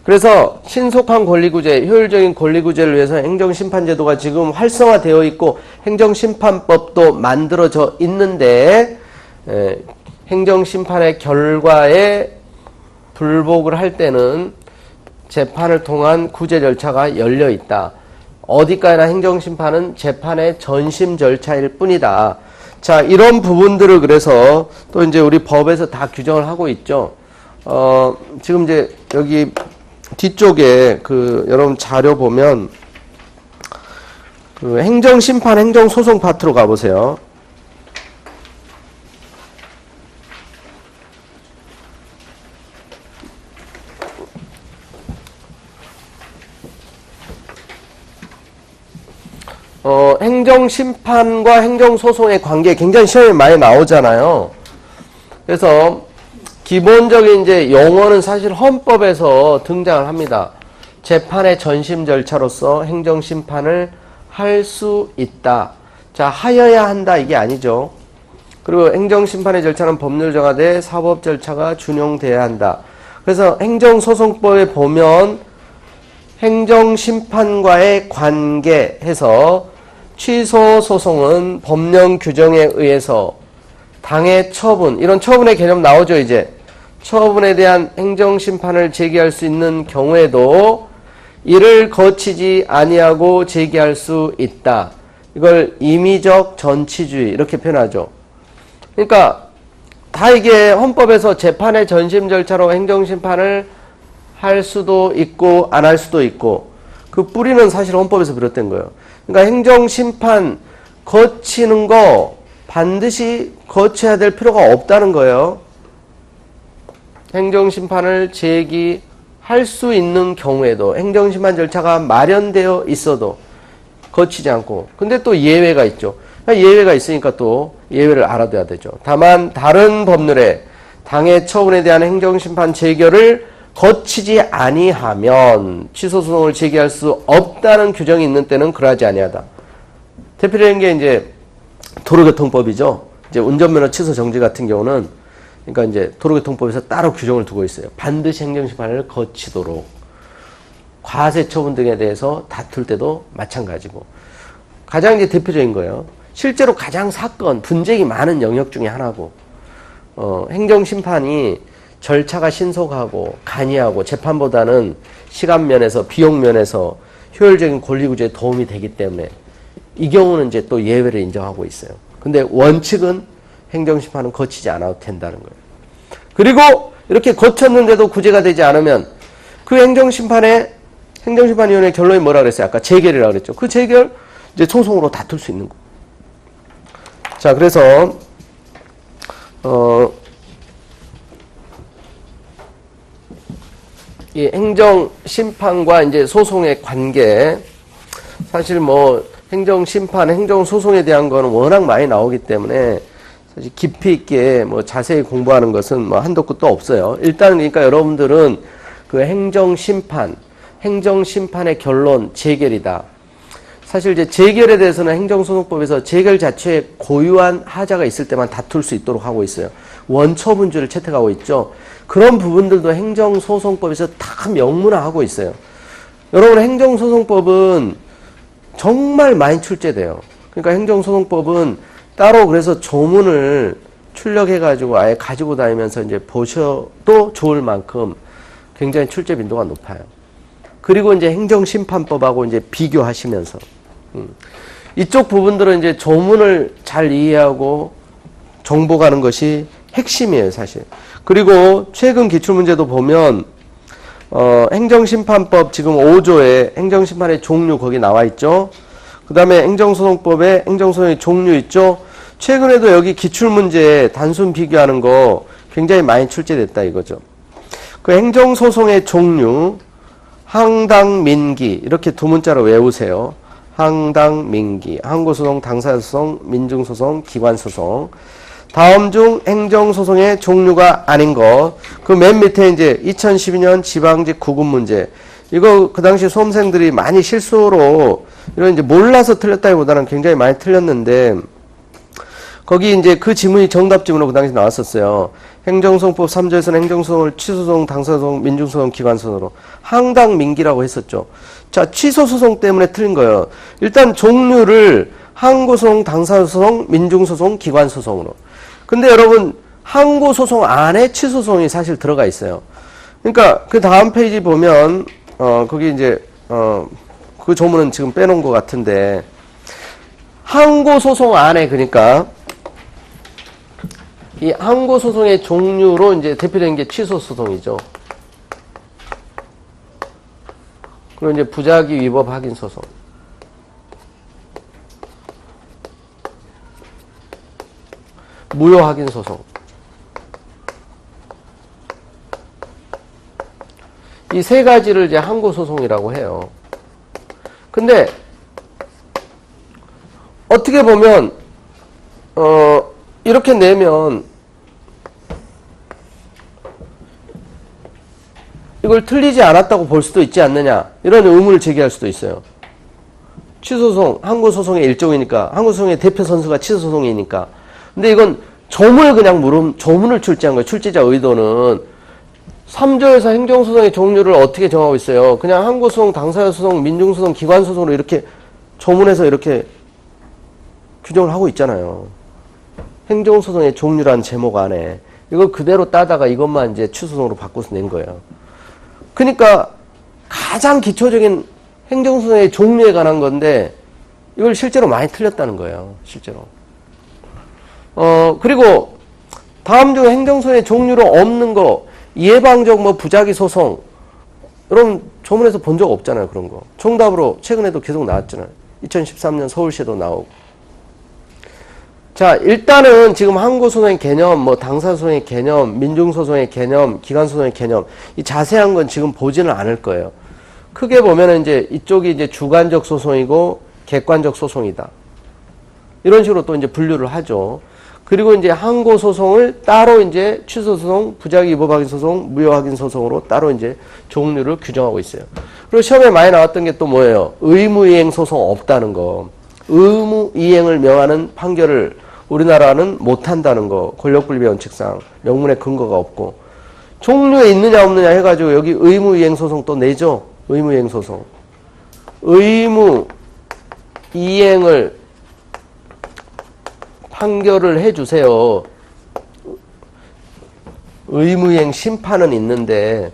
그래서 신속한 권리구제, 효율적인 권리구제를 위해서 행정심판제도가 지금 활성화되어 있고 행정심판법도 만들어져 있는데 행정심판의 결과에 불복을 할 때는 재판을 통한 구제 절차가 열려 있다. 어디까지나 행정심판은 재판의 전심 절차일 뿐이다. 자, 이런 부분들을 그래서 또 이제 우리 법에서 다 규정을 하고 있죠. 지금 이제 여기 뒤쪽에 여러분 자료 보면 행정심판, 행정소송 파트로 가보세요. 행정심판과 행정소송의 관계 굉장히 시험에 많이 나오잖아요. 그래서 기본적인 이제 용어는 사실 헌법에서 등장을 합니다. 재판의 전심 절차로서 행정심판을 할 수 있다. 자, 하여야 한다 이게 아니죠. 그리고 행정심판의 절차는 법률 정하되 사법 절차가 준용돼야 한다. 그래서 행정소송법에 보면 행정심판과의 관계해서 취소소송은 법령 규정에 의해서 당의 처분, 이런 처분의 개념 나오죠, 이제. 처분에 대한 행정심판을 제기할 수 있는 경우에도 이를 거치지 아니하고 제기할 수 있다. 이걸 임의적 전치주의 이렇게 표현하죠. 그러니까 다 이게 헌법에서 재판의 전심 절차로 행정심판을 할 수도 있고 안 할 수도 있고 그 뿌리는 사실 헌법에서 비롯된 거예요. 그러니까 행정심판 거치는 거 반드시 거쳐야 될 필요가 없다는 거예요. 행정심판을 제기할 수 있는 경우에도 행정심판 절차가 마련되어 있어도 거치지 않고 근데 또 예외가 있죠. 예외가 있으니까 또 예외를 알아둬야 되죠. 다만 다른 법률에 당의 처분에 대한 행정심판 재결을 거치지 아니하면 취소소송을 제기할 수 없다는 규정이 있는 때는 그러하지 아니하다. 대표적인 게 이제 도로교통법이죠. 이제 운전면허 취소 정지 같은 경우는 그러니까 이제 도로교통법에서 따로 규정을 두고 있어요. 반드시 행정심판을 거치도록. 과세처분 등에 대해서 다툴 때도 마찬가지고. 가장 이제 대표적인 거예요. 실제로 가장 사건, 분쟁이 많은 영역 중에 하나고, 행정심판이 절차가 신속하고 간이하고 재판보다는 시간 면에서 비용 면에서 효율적인 권리구제에 도움이 되기 때문에 이 경우는 이제 또 예외를 인정하고 있어요. 근데 원칙은 행정심판은 거치지 않아도 된다는 거예요. 그리고 이렇게 거쳤는데도 구제가 되지 않으면 그 행정심판위원회 결론이 뭐라 그랬어요? 아까 재결이라고 그랬죠. 그 재결 이제 소송으로 다툴 수 있는 거. 자, 그래서 이 행정심판과 이제 소송의 관계, 사실 뭐 행정심판, 행정소송에 대한 거는 워낙 많이 나오기 때문에 사실 깊이 있게 뭐 자세히 공부하는 것은 뭐 한도 끝도 없어요. 일단 그러니까 여러분들은 그 행정심판의 결론, 재결이다. 사실 이제 재결에 대해서는 행정소송법에서 재결 자체에 고유한 하자가 있을 때만 다툴 수 있도록 하고 있어요. 원처분주를 채택하고 있죠. 그런 부분들도 행정소송법에서 다 명문화하고 있어요. 여러분 행정소송법은 정말 많이 출제돼요. 그러니까 행정소송법은 따로 그래서 조문을 출력해가지고 아예 가지고 다니면서 이제 보셔도 좋을 만큼 굉장히 출제 빈도가 높아요. 그리고 이제 행정심판법하고 이제 비교하시면서 이쪽 부분들은 이제 조문을 잘 이해하고 정복하는 것이 핵심이에요, 사실. 그리고 최근 기출문제도 보면 행정심판법 지금 5조에 행정심판의 종류 거기 나와 있죠. 그 다음에 행정소송법에 행정소송의 종류 있죠. 최근에도 여기 기출문제에 단순 비교하는 거 굉장히 많이 출제됐다 이거죠. 그 행정소송의 종류, 항당민기 이렇게 두 문자로 외우세요. 항당민기, 항고소송, 당사자소송, 민중소송, 기관소송. 다음 중 행정소송의 종류가 아닌 것. 그 맨 밑에 이제 2012년 지방직 구급 문제. 이거 그 당시 수험생들이 많이 실수로 이런 이제 몰라서 틀렸다기보다는 굉장히 많이 틀렸는데 거기 이제 그 지문이 정답 지문으로 그 당시 나왔었어요. 행정소송법 3조에서는 행정소송을 취소소송, 당사소송, 민중소송, 기관소송으로 항당민기라고 했었죠. 자, 취소소송 때문에 틀린 거예요. 일단 종류를 항고소송, 당사소송, 민중소송, 기관소송으로. 근데 여러분 항고소송 안에 취소소송이 사실 들어가 있어요. 그러니까 그 다음 페이지 보면 거기 이제 그 조문은 지금 빼놓은 것 같은데 항고소송 안에 그러니까 이 항고소송의 종류로 이제 대표적인 게 취소소송이죠. 그리고 이제 부작위 위법 확인 소송. 무효 확인 소송. 이 세 가지를 이제 항고소송이라고 해요. 근데 어떻게 보면 이렇게 내면 이걸 틀리지 않았다고 볼 수도 있지 않느냐 이런 의문을 제기할 수도 있어요. 취소소송, 항고소송의 일종이니까 항고소송의 대표 선수가 취소소송이니까. 근데 이건 조문을 그냥 조문을 출제한 거예요. 출제자 의도는 3조에서 행정소송의 종류를 어떻게 정하고 있어요. 그냥 항고소송, 당사자소송, 민중소송, 기관소송으로 이렇게 조문에서 이렇게 규정을 하고 있잖아요. 행정소송의 종류란 제목 안에 이걸 그대로 따다가 이것만 이제 취소소송으로 바꿔서 낸 거예요. 그러니까 가장 기초적인 행정소송의 종류에 관한 건데 이걸 실제로 많이 틀렸다는 거예요. 실제로. 그리고 다음 중 행정소송의 종류로 없는 거 예방적 뭐 부작위 소송 이런 조문에서 본 적 없잖아요. 그런 거. 정답으로 최근에도 계속 나왔잖아요. 2013년 서울시에도 나오고. 자, 일단은 지금 항고소송의 개념, 뭐 당사소송의 개념, 민중소송의 개념, 기관소송의 개념 이 자세한 건 지금 보지는 않을 거예요. 크게 보면은 이제 이쪽이 이제 주관적 소송이고 객관적 소송이다. 이런 식으로 또 이제 분류를 하죠. 그리고 이제 항고소송을 따로 이제 취소소송, 부작위 위법 확인 소송, 무효 확인 소송으로 따로 이제 종류를 규정하고 있어요. 그리고 시험에 많이 나왔던 게 또 뭐예요? 의무이행 소송 없다는 거. 의무이행을 명하는 판결을 우리나라는 못한다는 거. 권력분립의 원칙상 명문에 근거가 없고. 종류에 있느냐 없느냐 해가지고 여기 의무이행 소송 또 내죠. 의무이행 소송. 의무이행을 판결을 해주세요. 의무이행 심판은 있는데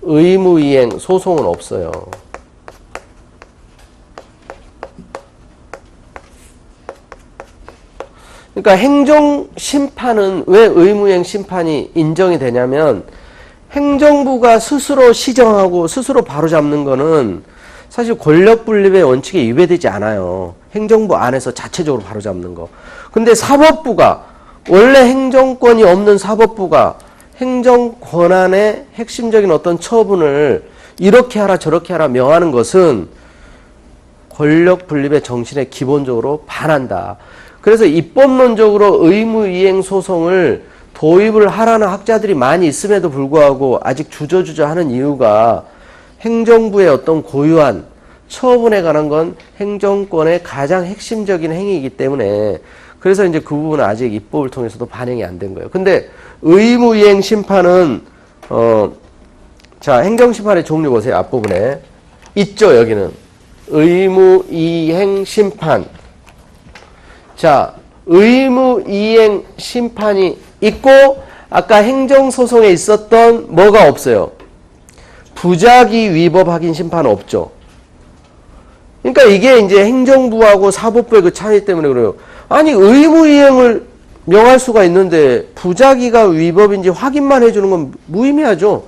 의무이행 소송은 없어요. 그러니까 행정심판은 왜 의무이행 심판이 인정이 되냐면 행정부가 스스로 시정하고 스스로 바로잡는 거는 사실 권력분립의 원칙에 위배되지 않아요. 행정부 안에서 자체적으로 바로잡는 거. 근데 사법부가 원래 행정권이 없는 사법부가 행정권한의 핵심적인 어떤 처분을 이렇게 하라 저렇게 하라 명하는 것은 권력분립의 정신에 기본적으로 반한다. 그래서 입법론적으로 의무이행 소송을 도입을 하라는 학자들이 많이 있음에도 불구하고 아직 주저주저 하는 이유가 행정부의 어떤 고유한 처분에 관한 건 행정권의 가장 핵심적인 행위이기 때문에 그래서 이제 그 부분은 아직 입법을 통해서도 반영이 안 된 거예요. 근데 의무이행 심판은 자, 행정심판의 종류 보세요. 앞부분에 있죠. 여기는 의무이행 심판. 자, 의무이행 심판이 있고 아까 행정소송에 있었던 뭐가 없어요? 부작위 위법 확인 심판 없죠. 그러니까 이게 이제 행정부하고 사법부의 그 차이 때문에 그래요. 아니 의무이행을 명할 수가 있는데 부작위가 위법인지 확인만 해주는 건 무의미하죠.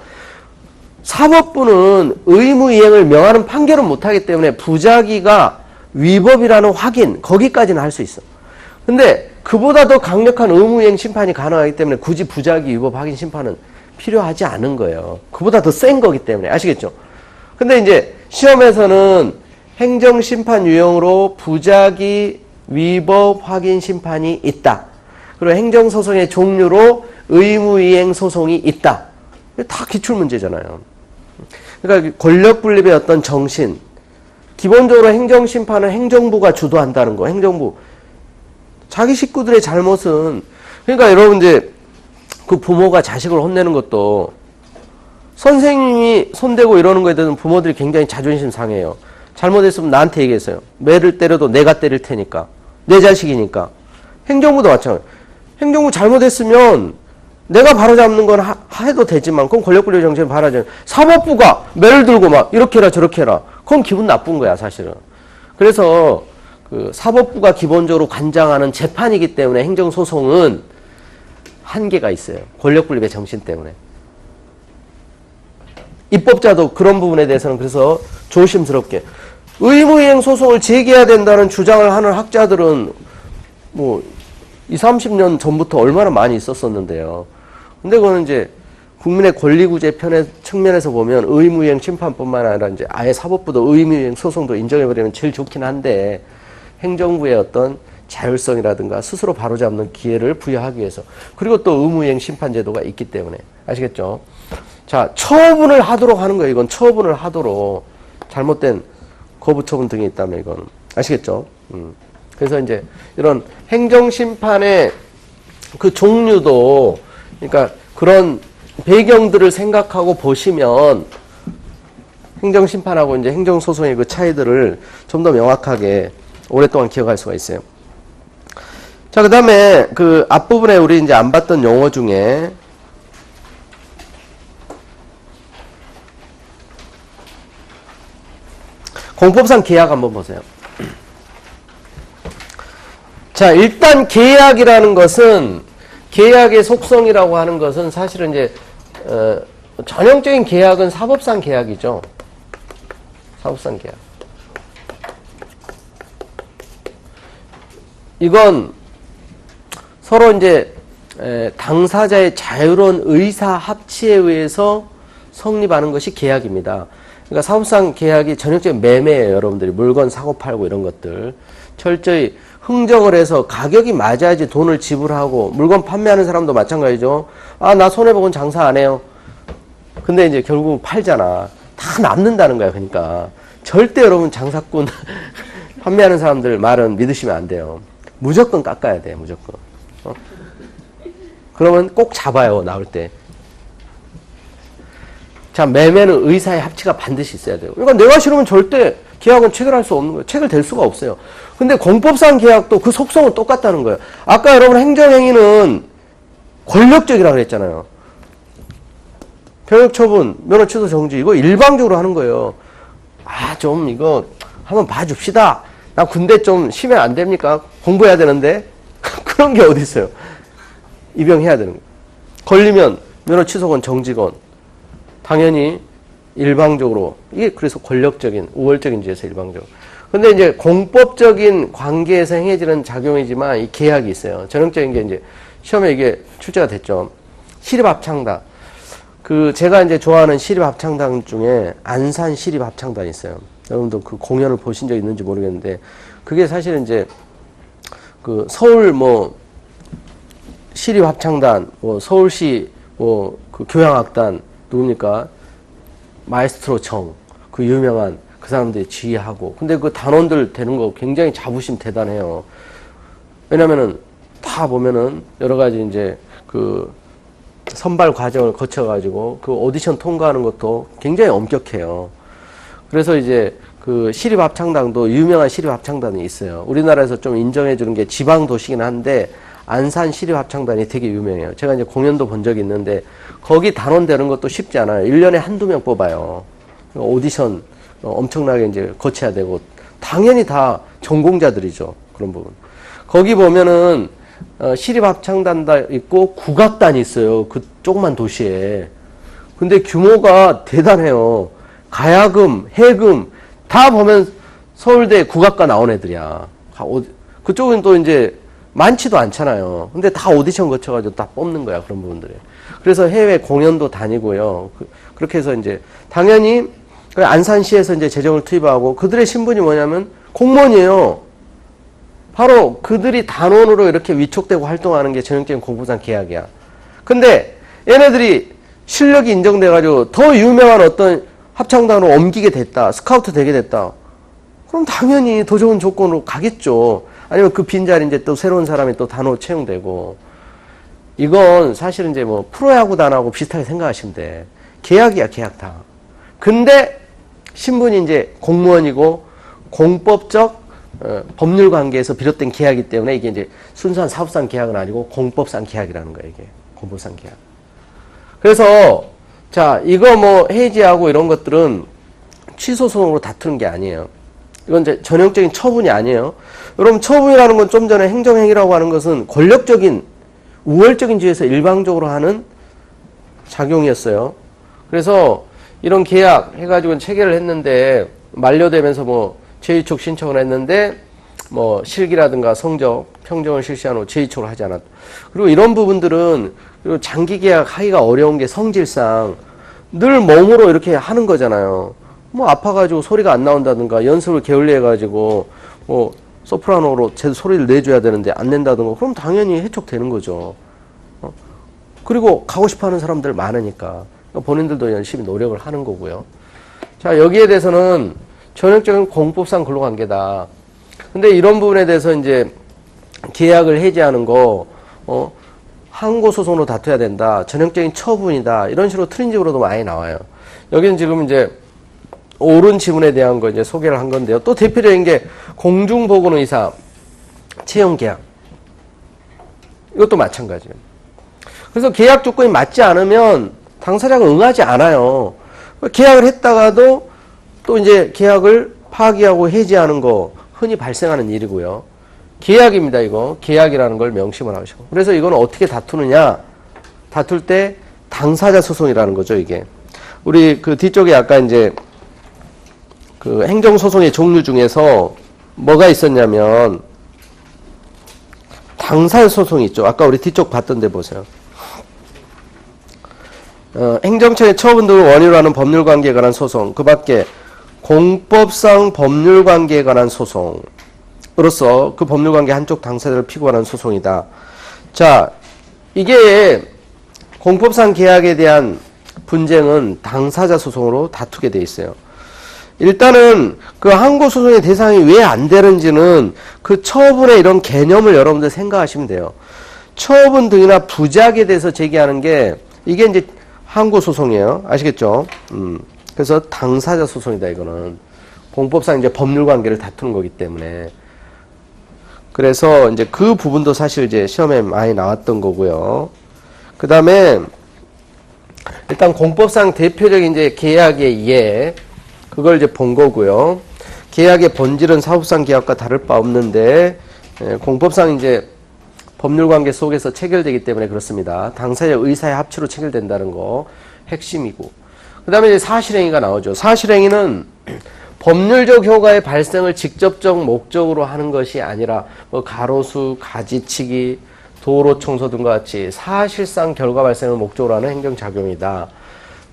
사법부는 의무이행을 명하는 판결은 못하기 때문에 부작위가 위법이라는 확인 거기까지는 할 수 있어. 근데 그보다 더 강력한 의무이행 심판이 가능하기 때문에 굳이 부작위 위법 확인 심판은 필요하지 않은 거예요. 그보다 더 센 거기 때문에. 아시겠죠? 근데 이제 시험에서는 행정심판 유형으로 부작위 위법 확인 심판이 있다. 그리고 행정소송의 종류로 의무이행 소송이 있다. 다 기출문제잖아요. 그러니까 권력분립의 어떤 정신. 기본적으로 행정심판은 행정부가 주도한다는 거. 행정부. 자기 식구들의 잘못은 그러니까 여러분 이제 그 부모가 자식을 혼내는 것도 선생님이 손대고 이러는 거에 대해서는 부모들이 굉장히 자존심 상해요. 잘못했으면 나한테 얘기했어요. 매를 때려도 내가 때릴 테니까. 내 자식이니까. 행정부도 마찬가지예요. 행정부 잘못했으면 내가 바로잡는 건 해도 되지만 그건 권력분리 정책을 바라잖아요. 사법부가 매를 들고 막 이렇게 해라 저렇게 해라. 그건 기분 나쁜 거야 사실은. 그래서 그 사법부가 기본적으로 관장하는 재판이기 때문에 행정소송은 한계가 있어요. 권력분립의 정신 때문에. 입법자도 그런 부분에 대해서는 그래서 조심스럽게 의무이행 소송을 제기해야 된다는 주장을 하는 학자들은 뭐 20, 30년 전부터 얼마나 많이 있었었는데요. 근데 그거는 이제 국민의 권리구제 측면에서 보면 의무이행 심판뿐만 아니라 이제 아예 사법부도 의무이행 소송도 인정해버리면 제일 좋긴 한데 행정부의 어떤 자율성이라든가 스스로 바로잡는 기회를 부여하기 위해서 그리고 또 의무이행 심판제도가 있기 때문에 아시겠죠? 자, 처분을 하도록 하는 거예요. 이건 처분을 하도록 잘못된 거부처분 등이 있다면 이건 아시겠죠? 그래서 이제 이런 행정심판의 그 종류도 그러니까 그런 배경들을 생각하고 보시면 행정심판하고 이제 행정소송의 그 차이들을 좀 더 명확하게 오랫동안 기억할 수가 있어요. 자, 그 다음에 그 앞부분에 우리 이제 안 봤던 용어 중에 공법상 계약 한번 보세요. 자, 일단 계약이라는 것은 계약의 속성이라고 하는 것은 사실은 이제 전형적인 계약은 사법상 계약이죠. 사법상 계약. 이건 서로 이제 당사자의 자유로운 의사 합치에 의해서 성립하는 것이 계약입니다. 그러니까 사업상 계약이 전형적인 매매예요. 여러분들이 물건 사고 팔고 이런 것들 철저히 흥정을 해서 가격이 맞아야지 돈을 지불하고 물건 판매하는 사람도 마찬가지죠. 아, 나 손해보고는 장사 안 해요. 근데 이제 결국 팔잖아. 다 남는다는 거야. 그러니까 절대 여러분 장사꾼 판매하는 사람들 말은 믿으시면 안 돼요. 무조건 깎아야 돼. 무조건. 그러면 꼭 잡아요. 나올 때. 자, 매매는 의사의 합치가 반드시 있어야 돼요. 그러니까 내가 싫으면 절대 계약은 체결할 수 없는 거예요. 체결될 수가 없어요. 근데 공법상 계약도 그 속성은 똑같다는 거예요. 아까 여러분 행정행위는 권력적이라고 그랬잖아요. 병역 처분, 면허 취소 정지 이거 일방적으로 하는 거예요. 아, 좀 이거 한번 봐줍시다. 나 군대 좀 쉬면 안 됩니까? 공부해야 되는데. 그런 게 어디 있어요. 입영해야 되는 거예요. 걸리면 면허 취소건 정지건 당연히 일방적으로 이게 그래서 권력적인 우월적인 지에서 일방적으로. 근데 이제 공법적인 관계에서 행해지는 작용이지만 이 계약이 있어요. 전형적인 게 이제 시험에 이게 출제가 됐죠. 시립합창단. 그 제가 이제 좋아하는 시립합창단 중에 안산 시립합창단이 있어요. 여러분도 그 공연을 보신 적 있는지 모르겠는데 그게 사실은 이제 그 서울 뭐 시립합창단, 뭐 서울시 뭐 그 교향악단 누굽니까? 마에스트로 정, 그 유명한 그 사람들이 지휘하고. 근데 그 단원들 되는 거 굉장히 자부심 대단해요. 왜냐면은 다 보면은 여러 가지 이제 그 선발 과정을 거쳐가지고 그 오디션 통과하는 것도 굉장히 엄격해요. 그래서 이제 그 시립합창단도 유명한 시립합창단이 있어요. 우리나라에서 좀 인정해 주는 게 지방 도시긴 한데 안산 시립합창단이 되게 유명해요. 제가 이제 공연도 본 적이 있는데 거기 단원 되는 것도 쉽지 않아요. 1년에 한두 명 뽑아요. 오디션 엄청나게 이제 거쳐야 되고 당연히 다 전공자들이죠. 그런 부분. 거기 보면은 시립합창단도 있고 국악단이 있어요. 그 조그만 도시에. 근데 규모가 대단해요. 가야금, 해금 다 보면 서울대 국악과 나온 애들이야. 그쪽은 또 이제 많지도 않잖아요. 근데 다 오디션 거쳐가지고 다 뽑는 거야. 그런 부분들이. 그래서 해외 공연도 다니고요. 그렇게 해서 이제 당연히 안산시에서 이제 재정을 투입하고 그들의 신분이 뭐냐면 공무원이에요. 바로 그들이 단원으로 이렇게 위촉되고 활동하는 게 전형적인 공법상 계약이야. 근데 얘네들이 실력이 인정돼가지고 더 유명한 어떤 합창단으로 옮기게 됐다. 스카우트 되게 됐다. 그럼 당연히 더 좋은 조건으로 가겠죠. 아니면 그 빈자리 이제 또 새로운 사람이 또 단원 채용되고. 이건 사실은 이제 뭐 프로야구단하고 비슷하게 생각하시면 돼. 계약이야, 계약 다. 근데 신분이 이제 공무원이고 공법적 법률 관계에서 비롯된 계약이기 때문에 이게 이제 순수한 사업상 계약은 아니고 공법상 계약이라는 거예요, 이게. 공법상 계약. 그래서 자, 이거 뭐 해지하고 이런 것들은 취소 소송으로 다투는 게 아니에요. 이건 이제 전형적인 처분이 아니에요. 여러분, 처분이라는 건 좀 전에 행정행위라고 하는 것은 권력적인 우월적인 지위에서 일방적으로 하는 작용이었어요. 그래서 이런 계약 해가지고 체결을 했는데 만료되면서 뭐 재위촉 신청을 했는데 뭐 실기라든가 성적, 평정을 실시한 후 재위촉을 하지 않았다. 그리고 이런 부분들은 그리고 장기 계약 하기가 어려운 게 성질상 늘 몸으로 이렇게 하는 거잖아요. 뭐 아파가지고 소리가 안 나온다든가 연습을 게을리해가지고 뭐 소프라노로 제 소리를 내줘야 되는데 안 낸다든가 그럼 당연히 해촉되는 거죠. 그리고 가고 싶어하는 사람들 많으니까 본인들도 열심히 노력을 하는 거고요. 자, 여기에 대해서는 전형적인 공법상 근로관계다. 근데 이런 부분에 대해서 이제 계약을 해지하는 거 항고소송으로 다투어야 된다. 전형적인 처분이다. 이런 식으로 틀린 식으로도 많이 나와요. 여기는 지금 이제 옳은 지문에 대한 거 이제 소개를 한 건데요. 또 대표적인 게 공중보건의사 채용계약. 이것도 마찬가지예요. 그래서 계약 조건이 맞지 않으면 당사자가 응하지 않아요. 계약을 했다가도 또 이제 계약을 파기하고 해지하는 거 흔히 발생하는 일이고요. 계약입니다, 이거. 계약이라는 걸 명심을 하시고. 그래서 이건 어떻게 다투느냐? 다툴 때 당사자 소송이라는 거죠, 이게. 우리 그 뒤쪽에 아까 이제 그 행정소송의 종류 중에서 뭐가 있었냐면 당사자 소송이 있죠. 아까 우리 뒤쪽 봤던 데 보세요. 행정처의 처분 등을 원인으로 하는 법률관계에 관한 소송, 그 밖에 공법상 법률관계에 관한 소송으로서 그 법률관계 한쪽 당사자를 피고하는 소송이다. 자, 이게 공법상 계약에 대한 분쟁은 당사자 소송으로 다투게 돼 있어요. 일단은 그 항고소송의 대상이 왜 안 되는지는 그 처분의 이런 개념을 여러분들 생각하시면 돼요. 처분 등이나 부작에 대해서 제기하는 게 이게 이제 항고소송이에요. 아시겠죠? 그래서 당사자 소송이다, 이거는. 공법상 이제 법률 관계를 다투는 거기 때문에. 그래서 이제 그 부분도 사실 이제 시험에 많이 나왔던 거고요. 그 다음에 일단 공법상 대표적인 이제 계약의 예, 그걸 이제 본 거고요. 계약의 본질은 사업상 계약과 다를 바 없는데, 공법상 이제 법률관계 속에서 체결되기 때문에 그렇습니다. 당사자 의사의 합치로 체결된다는 거 핵심이고. 그 다음에 이제 사실행위가 나오죠. 사실행위는 법률적 효과의 발생을 직접적 목적으로 하는 것이 아니라 뭐 가로수, 가지치기, 도로 청소 등과 같이 사실상 결과 발생을 목적으로 하는 행정작용이다.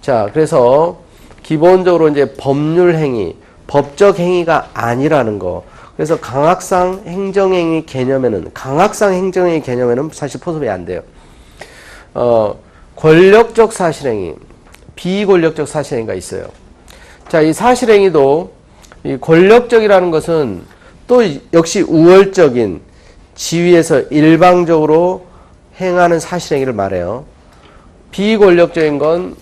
자, 그래서 기본적으로 이제 법률 행위, 법적 행위가 아니라는 거. 그래서 강학상 행정행위 개념에는, 강학상 행정행위 개념에는 사실 포섭이 안 돼요. 권력적 사실행위, 비권력적 사실행위가 있어요. 자, 이 사실행위도 이 권력적이라는 것은 또 역시 우월적인 지위에서 일방적으로 행하는 사실행위를 말해요. 비권력적인 건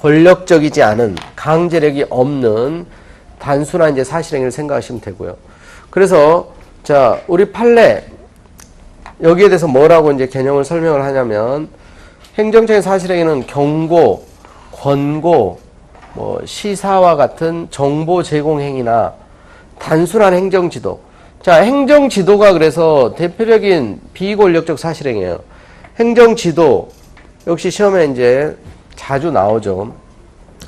권력적이지 않은, 강제력이 없는 단순한 이제 사실행위를 생각하시면 되고요. 그래서 자, 우리 판례 여기에 대해서 뭐라고 이제 개념을 설명을 하냐면, 행정적인 사실행위는 경고, 권고, 뭐 시사와 같은 정보 제공 행위나 단순한 행정지도. 자, 행정지도가 그래서 대표적인 비권력적 사실행위예요. 행정지도 역시 시험에 이제 자주 나오죠.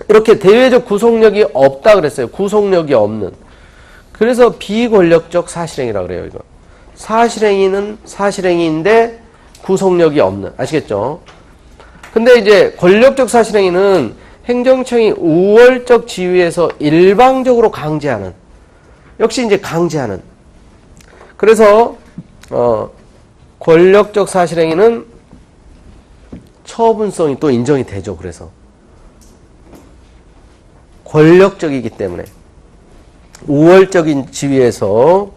이렇게 대외적 구속력이 없다 그랬어요. 구속력이 없는. 그래서 비권력적 사실행위라고 그래요, 이거. 사실행위는 사실행위인데 구속력이 없는. 아시겠죠? 근데 이제 권력적 사실행위는 행정청이 우월적 지위에서 일방적으로 강제하는. 역시 이제 강제하는. 그래서 권력적 사실행위는 처분성이 또 인정이 되죠. 그래서 권력적이기 때문에 우월적인 지위에서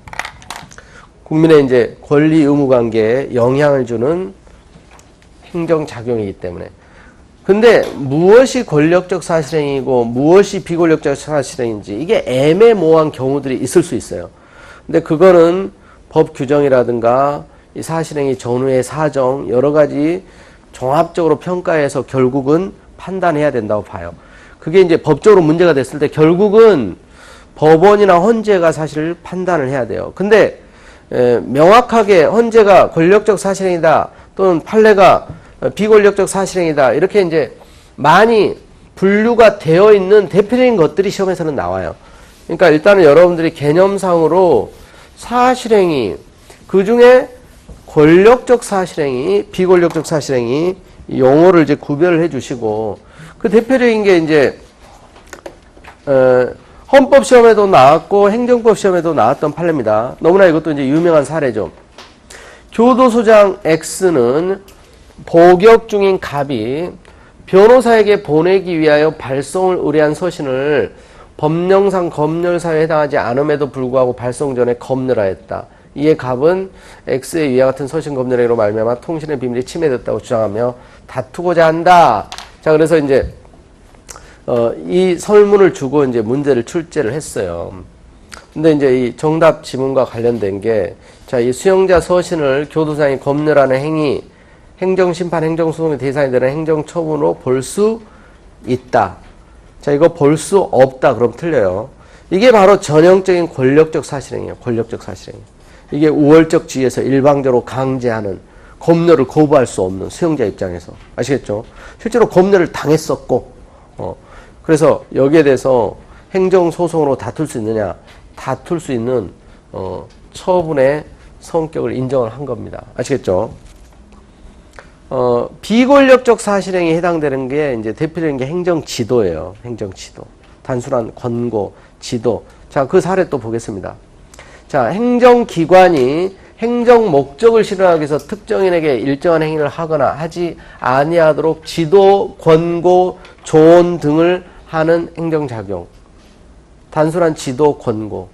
국민의 이제 권리 의무 관계에 영향을 주는 행정작용이기 때문에. 근데 무엇이 권력적 사실행위고 무엇이 비권력적 사실행위인지 이게 애매모호한 경우들이 있을 수 있어요. 근데 그거는 법 규정이라든가 이 사실행위 전후의 사정 여러 가지 종합적으로 평가해서 결국은 판단해야 된다고 봐요. 그게 이제 법적으로 문제가 됐을 때 결국은 법원이나 헌재가 사실 판단을 해야 돼요. 근데 명확하게 헌재가 권력적 사실행위다 또는 판례가 비권력적 사실행위다 이렇게 이제 많이 분류가 되어 있는 대표적인 것들이 시험에서는 나와요. 그러니까 일단은 여러분들이 개념상으로 사실행위 그 중에 권력적 사실행위, 비권력적 사실행위 용어를 이제 구별을 해주시고 그 대표적인 게 이제 헌법 시험에도 나왔고 행정법 시험에도 나왔던 판례입니다. 너무나 이것도 이제 유명한 사례죠. 교도소장 X는 복역 중인 갑이 변호사에게 보내기 위하여 발송을 의뢰한 서신을 법령상 검열사유에 해당하지 않음에도 불구하고 발송 전에 검열하였다. 이에 갑은 X의 위와 같은 서신 검열행위로 말미암아 통신의 비밀이 침해됐다고 주장하며 다투고자 한다. 자, 그래서 이제 이 설문을 주고 이제 문제를 출제를 했어요. 근데 이제 이 정답 지문과 관련된 게, 자, 이 수용자 서신을 교도상이 검열하는 행위, 행정심판, 행정소송의 대상이 되는 행정처분으로 볼 수 있다. 자, 이거 볼 수 없다. 그럼 틀려요. 이게 바로 전형적인 권력적 사실행위예요. 권력적 사실행위. 이게 우월적 지위에서 일방적으로 강제하는 검열을 거부할 수 없는 수용자 입장에서. 아시겠죠? 실제로 검열을 당했었고, 그래서 여기에 대해서 행정소송으로 다툴 수 있느냐, 다툴 수 있는, 처분의 성격을 인정을 한 겁니다. 아시겠죠? 비권력적 사실행위에 해당되는 게 이제 대표적인 게 행정지도예요. 행정지도. 단순한 권고, 지도. 자, 그 사례 또 보겠습니다. 자, 행정기관이 행정 목적을 실현하기 위해서 특정인에게 일정한 행위를 하거나 하지 아니하도록 지도, 권고, 조언 등을 하는 행정작용. 단순한 지도, 권고.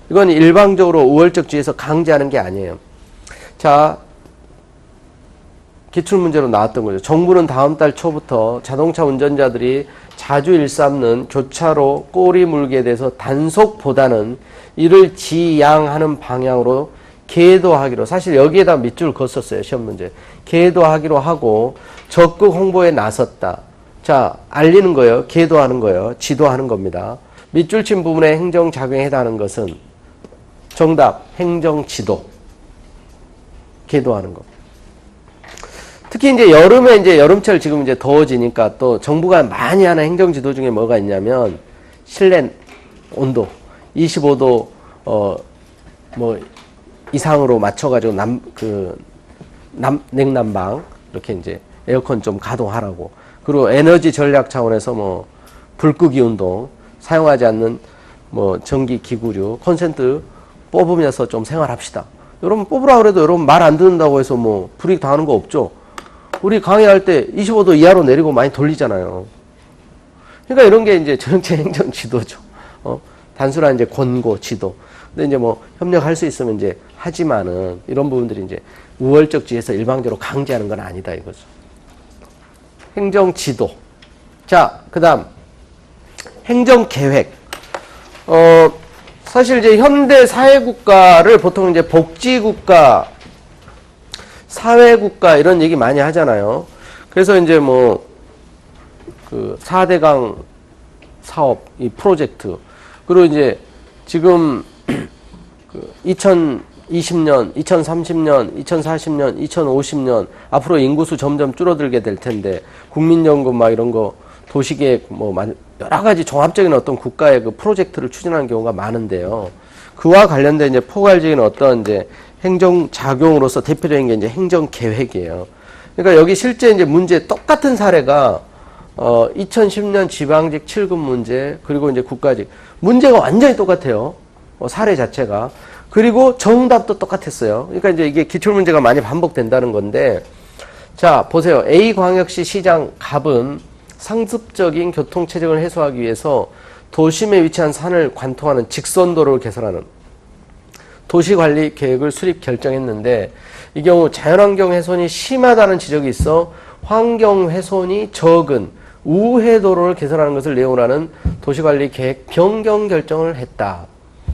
이건 일방적으로 우월적 지위에서 강제하는 게 아니에요. 자, 기출문제로 나왔던 거죠. 정부는 다음 달 초부터 자동차 운전자들이 자주 일삼는 교차로 꼬리 물기에 대해서 단속보다는 이를 지양하는 방향으로 계도하기로, 사실 여기에다 밑줄 그었었어요. 시험 문제. 계도하기로 하고 적극 홍보에 나섰다. 자, 알리는 거예요. 계도하는 거예요. 지도하는 겁니다. 밑줄 친 부분의 행정작용에 해당하는 것은 정답, 행정지도. 계도하는 거. 특히 이제 여름에 이제 여름철 지금 이제 더워지니까 또 정부가 많이 하는 행정지도 중에 뭐가 있냐면 실내 온도 25도 뭐 이상으로 맞춰가지고 냉난방 이렇게 이제 에어컨 좀 가동하라고. 그리고 에너지 전략 차원에서 뭐 불끄기 운동, 사용하지 않는 뭐 전기 기구류, 콘센트 뽑으면서 좀 생활합시다. 여러분 뽑으라 그래도 여러분 말 안 듣는다고 해서 뭐 불이익 당하는 거 없죠. 우리 강의할 때 25도 이하로 내리고 많이 돌리잖아요. 그러니까 이런 게 이제 전체 행정 지도죠. 단순한 이제 권고, 지도. 근데 이제 뭐 협력할 수 있으면 이제 하지만은 이런 부분들이 이제 우월적 지위에서 일방적으로 강제하는 건 아니다 이거죠. 행정 지도. 자, 그다음 행정 계획. 사실 이제 현대 사회 국가를 보통 이제 복지 국가, 사회국가 이런 얘기 많이 하잖아요. 그래서 이제 뭐 그 4대강 사업 이 프로젝트, 그리고 이제 지금 그 2020년, 2030년, 2040년, 2050년 앞으로 인구수 점점 줄어들게 될 텐데 국민연금 막 이런 거 도시계획 뭐 여러 가지 종합적인 어떤 국가의 그 프로젝트를 추진하는 경우가 많은데요. 그와 관련된 이제 포괄적인 어떤 이제 행정 작용으로서 대표적인 게 이제 행정 계획이에요. 그러니까 여기 실제 이제 문제 똑같은 사례가 2010년 지방직 7급 문제, 그리고 이제 국가직 문제가 완전히 똑같아요. 사례 자체가. 그리고 정답도 똑같았어요. 그러니까 이제 이게 기출 문제가 많이 반복된다는 건데, 자, 보세요. A광역시 시장 갑은 상습적인 교통체증을 해소하기 위해서 도심에 위치한 산을 관통하는 직선도로를 개설하는, 도시관리 계획을 수립 결정했는데 이 경우 자연환경 훼손이 심하다는 지적이 있어 환경 훼손이 적은 우회도로를 개선하는 것을 내용으로 하는 도시관리 계획 변경 결정을 했다.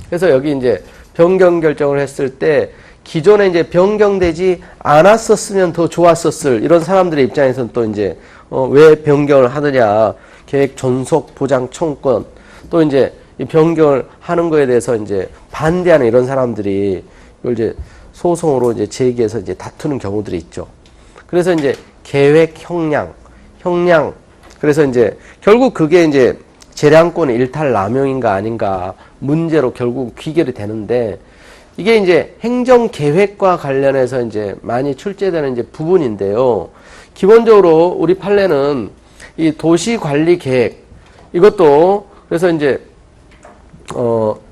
그래서 여기 이제 변경 결정을 했을 때 기존에 이제 변경되지 않았었으면 더 좋았었을 이런 사람들의 입장에서는 또 이제 왜 변경을 하느냐, 계획 존속 보장 청구권, 또 이제 이 변경을 하는 거에 대해서 이제 반대하는 이런 사람들이 이걸 이제 소송으로 이제 제기해서 이제 다투는 경우들이 있죠. 그래서 이제 계획 형량, 그래서 이제 결국 그게 이제 재량권의 일탈 남용인가 아닌가 문제로 결국 귀결이 되는데, 이게 이제 행정 계획과 관련해서 이제 많이 출제되는 이제 부분인데요. 기본적으로 우리 판례는 이 도시 관리 계획, 이것도 그래서 이제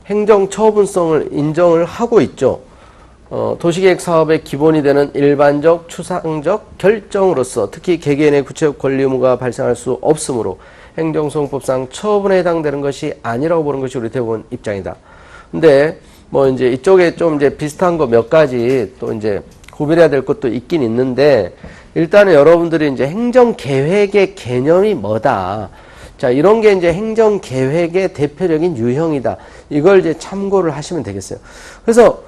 행정 처분성을 인정을 하고 있죠. 도시계획 사업의 기본이 되는 일반적, 추상적 결정으로서 특히 개개인의 구체적 권리 의무가 발생할 수 없으므로 행정소송법상 처분에 해당되는 것이 아니라고 보는 것이 우리 대법원 입장이다. 근데 뭐 이제 이쪽에 좀 이제 비슷한 거 몇 가지 또 이제 구별해야 될 것도 있긴 있는데, 일단은 여러분들이 이제 행정계획의 개념이 뭐다. 자, 이런 게 이제 행정계획의 대표적인 유형이다. 이걸 이제 참고를 하시면 되겠어요. 그래서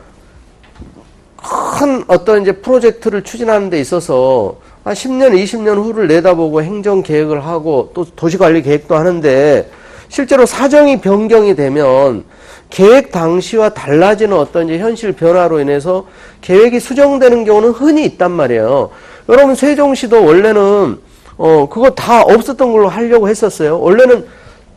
큰 어떤 이제 프로젝트를 추진하는 데 있어서 한 10년, 20년 후를 내다보고 행정계획을 하고 또 도시관리 계획도 하는데, 실제로 사정이 변경이 되면 계획 당시와 달라지는 어떤 이제 현실 변화로 인해서 계획이 수정되는 경우는 흔히 있단 말이에요. 여러분, 세종시도 원래는 그거 다 없었던 걸로 하려고 했었어요. 원래는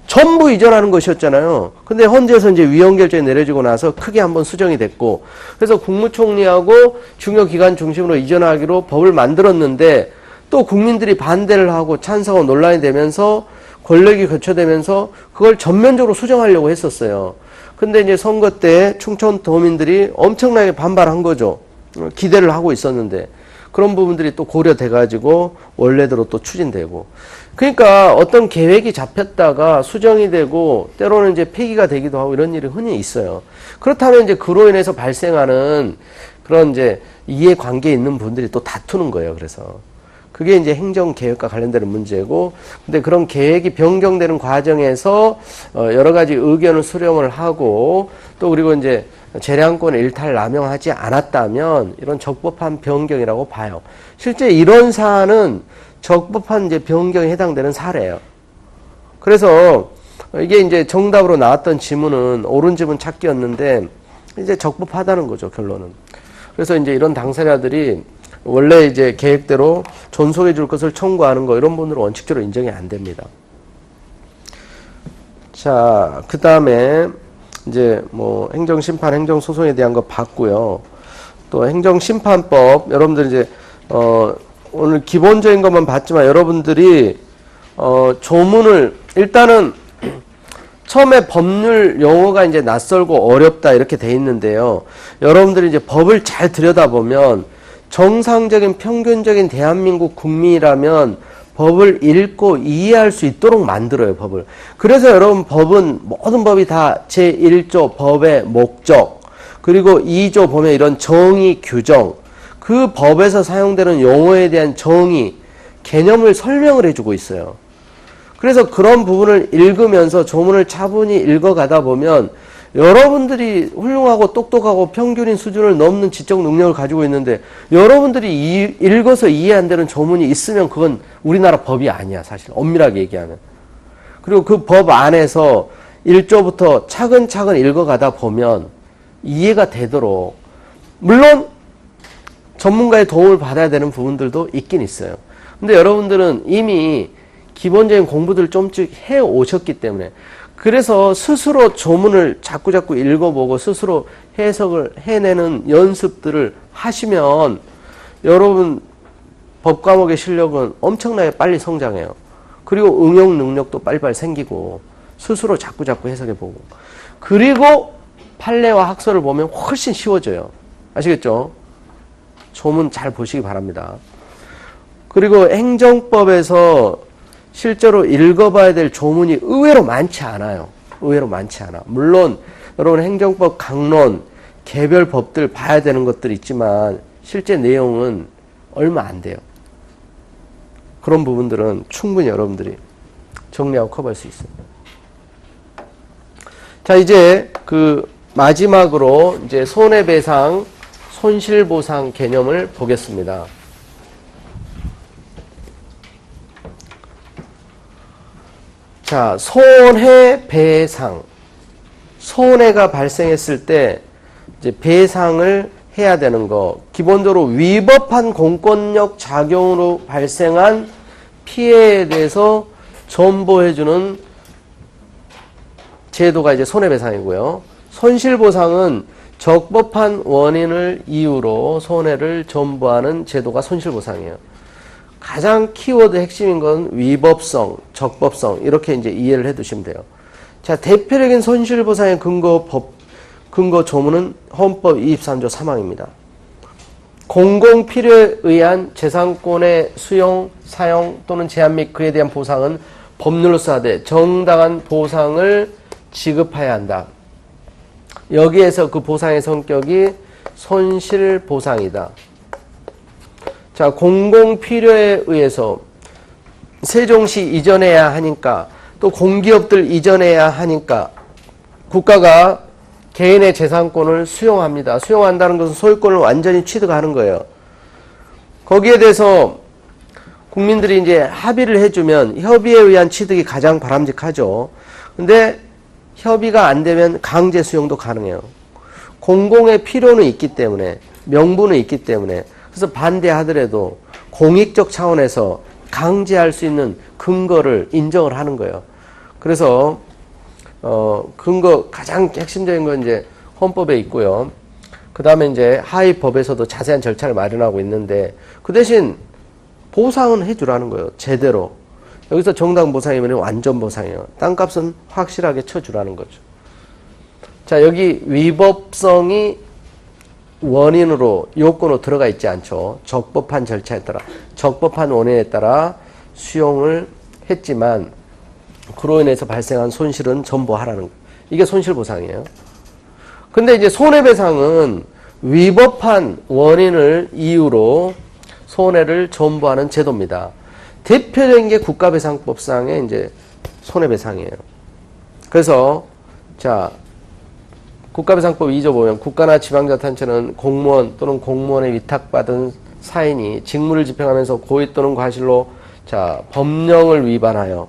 전부 이전하는 것이었잖아요. 근데 헌재에서 이제 위헌 결정이 내려지고 나서 크게 한번 수정이 됐고, 그래서 국무총리하고 중요기관 중심으로 이전하기로 법을 만들었는데, 또 국민들이 반대를 하고 찬성하고 논란이 되면서 권력이 교체되면서 그걸 전면적으로 수정하려고 했었어요. 근데 이제 선거 때 충청도민들이 엄청나게 반발한 거죠. 기대를 하고 있었는데. 그런 부분들이 또 고려돼가지고 원래대로 또 추진되고. 그러니까 어떤 계획이 잡혔다가 수정이 되고 때로는 이제 폐기가 되기도 하고 이런 일이 흔히 있어요. 그렇다면 이제 그로 인해서 발생하는 그런 이제 이해관계에 있는 분들이 또 다투는 거예요. 그래서. 그게 이제 행정계획과 관련되는 문제고, 근데 그런 계획이 변경되는 과정에서 여러 가지 의견을 수렴을 하고, 또 그리고 이제 재량권을 일탈 남용하지 않았다면 이런 적법한 변경이라고 봐요. 실제 이런 사안은 적법한 이제 변경에 해당되는 사례예요. 그래서 이게 이제 정답으로 나왔던 지문은 옳은 지문 찾기였는데 이제 적법하다는 거죠, 결론은. 그래서 이제 이런 당사자들이 원래 이제 계획대로 존속해 줄 것을 청구하는 거, 이런 분들은 원칙적으로 인정이 안 됩니다. 자, 그 다음에 이제 뭐 행정심판, 행정소송에 대한 거 봤고요. 또 행정심판법, 여러분들 이제 오늘 기본적인 것만 봤지만 여러분들이 조문을 일단은 처음에 법률 용어가 이제 낯설고 어렵다 이렇게 돼 있는데요. 여러분들이 이제 법을 잘 들여다보면 정상적인 평균적인 대한민국 국민이라면 법을 읽고 이해할 수 있도록 만들어요, 법을. 그래서 여러분, 법은, 모든 법이 다 제1조 법의 목적, 그리고 2조 보면 이런 정의 규정, 그 법에서 사용되는 용어에 대한 정의, 개념을 설명을 해주고 있어요. 그래서 그런 부분을 읽으면서 조문을 차분히 읽어가다 보면 여러분들이 훌륭하고 똑똑하고 평균인 수준을 넘는 지적 능력을 가지고 있는데, 여러분들이 읽어서 이해 안 되는 조문이 있으면 그건 우리나라 법이 아니야, 사실. 엄밀하게 얘기하면. 그리고 그 법 안에서 1조부터 차근차근 읽어가다 보면 이해가 되도록, 물론 전문가의 도움을 받아야 되는 부분들도 있긴 있어요. 근데 여러분들은 이미 기본적인 공부들을 좀씩 해 오셨기 때문에, 그래서 스스로 조문을 자꾸자꾸 읽어보고 스스로 해석을 해내는 연습들을 하시면 여러분 법 과목의 실력은 엄청나게 빨리 성장해요. 그리고 응용 능력도 빨리빨리 생기고 스스로 자꾸자꾸 해석해보고, 그리고 판례와 학설을 보면 훨씬 쉬워져요. 아시겠죠? 조문 잘 보시기 바랍니다. 그리고 행정법에서 실제로 읽어봐야 될 조문이 의외로 많지 않아요. 의외로 많지 않아. 물론 여러분 행정법 강론, 개별 법들 봐야 되는 것들이 있지만 실제 내용은 얼마 안 돼요. 그런 부분들은 충분히 여러분들이 정리하고 커버할 수 있어요. 자, 이제 그 마지막으로 이제 손해배상, 손실보상 개념을 보겠습니다. 자, 손해배상. 손해가 발생했을 때 이제 배상을 해야 되는 거. 기본적으로 위법한 공권력 작용으로 발생한 피해에 대해서 전보해주는 제도가 이제 손해배상이고요. 손실보상은 적법한 원인을 이유로 손해를 전보하는 제도가 손실보상이에요. 가장 키워드 핵심인 건 위법성, 적법성 이렇게 이제 이해를 해두시면 돼요. 자, 대표적인 손실보상의 근거 조문은 헌법 23조 3항입니다. 공공필요에 의한 재산권의 수용, 사용 또는 제한 및 그에 대한 보상은 법률로서 하되 정당한 보상을 지급해야 한다. 여기에서 그 보상의 성격이 손실보상이다. 자, 공공필요에 의해서 세종시 이전해야 하니까 또 공기업들 이전해야 하니까 국가가 개인의 재산권을 수용합니다. 수용한다는 것은 소유권을 완전히 취득하는 거예요. 거기에 대해서 국민들이 이제 합의를 해주면 협의에 의한 취득이 가장 바람직하죠. 근데 협의가 안 되면 강제 수용도 가능해요. 공공의 필요는 있기 때문에, 명분은 있기 때문에, 그래서 반대하더라도 공익적 차원에서 강제할 수 있는 근거를 인정을 하는 거예요. 그래서 근거 가장 핵심적인 건 이제 헌법에 있고요. 그 다음에 이제 하위법에서도 자세한 절차를 마련하고 있는데 그 대신 보상은 해주라는 거예요. 제대로. 여기서 정당 보상이면 완전 보상이에요. 땅값은 확실하게 쳐주라는 거죠. 자, 여기 위법성이 원인으로 요건으로 들어가 있지 않죠. 적법한 절차에 따라, 적법한 원인에 따라 수용을 했지만 그로 인해서 발생한 손실은 전보하라는 거예요. 이게 손실보상이에요. 근데 이제 손해배상은 위법한 원인을 이유로 손해를 전보하는 제도입니다. 대표적인 게 국가배상법상의 이제 손해배상이에요. 그래서 자, 국가배상법 2조 보면 국가나 지방자치단체는 공무원 또는 공무원에 위탁받은 사인이 직무를 집행하면서 고의 또는 과실로 자, 법령을 위반하여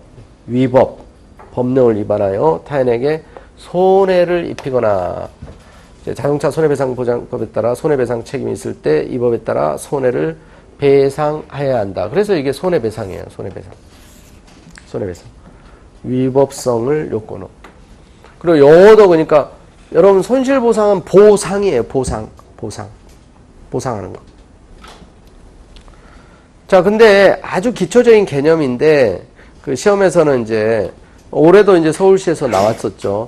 법령을 위반하여 타인에게 손해를 입히거나 자동차 손해배상보장법에 따라 손해배상 책임이 있을 때 이 법에 따라 손해를 배상해야 한다. 그래서 이게 손해배상이에요. 손해배상. 위법성을 요건으로. 그리고 영어도 그러니까 여러분 손실보상은 보상이에요. 보상하는 거. 자, 근데 아주 기초적인 개념인데 그 시험에서는 이제 올해도 이제 서울시에서 나왔었죠.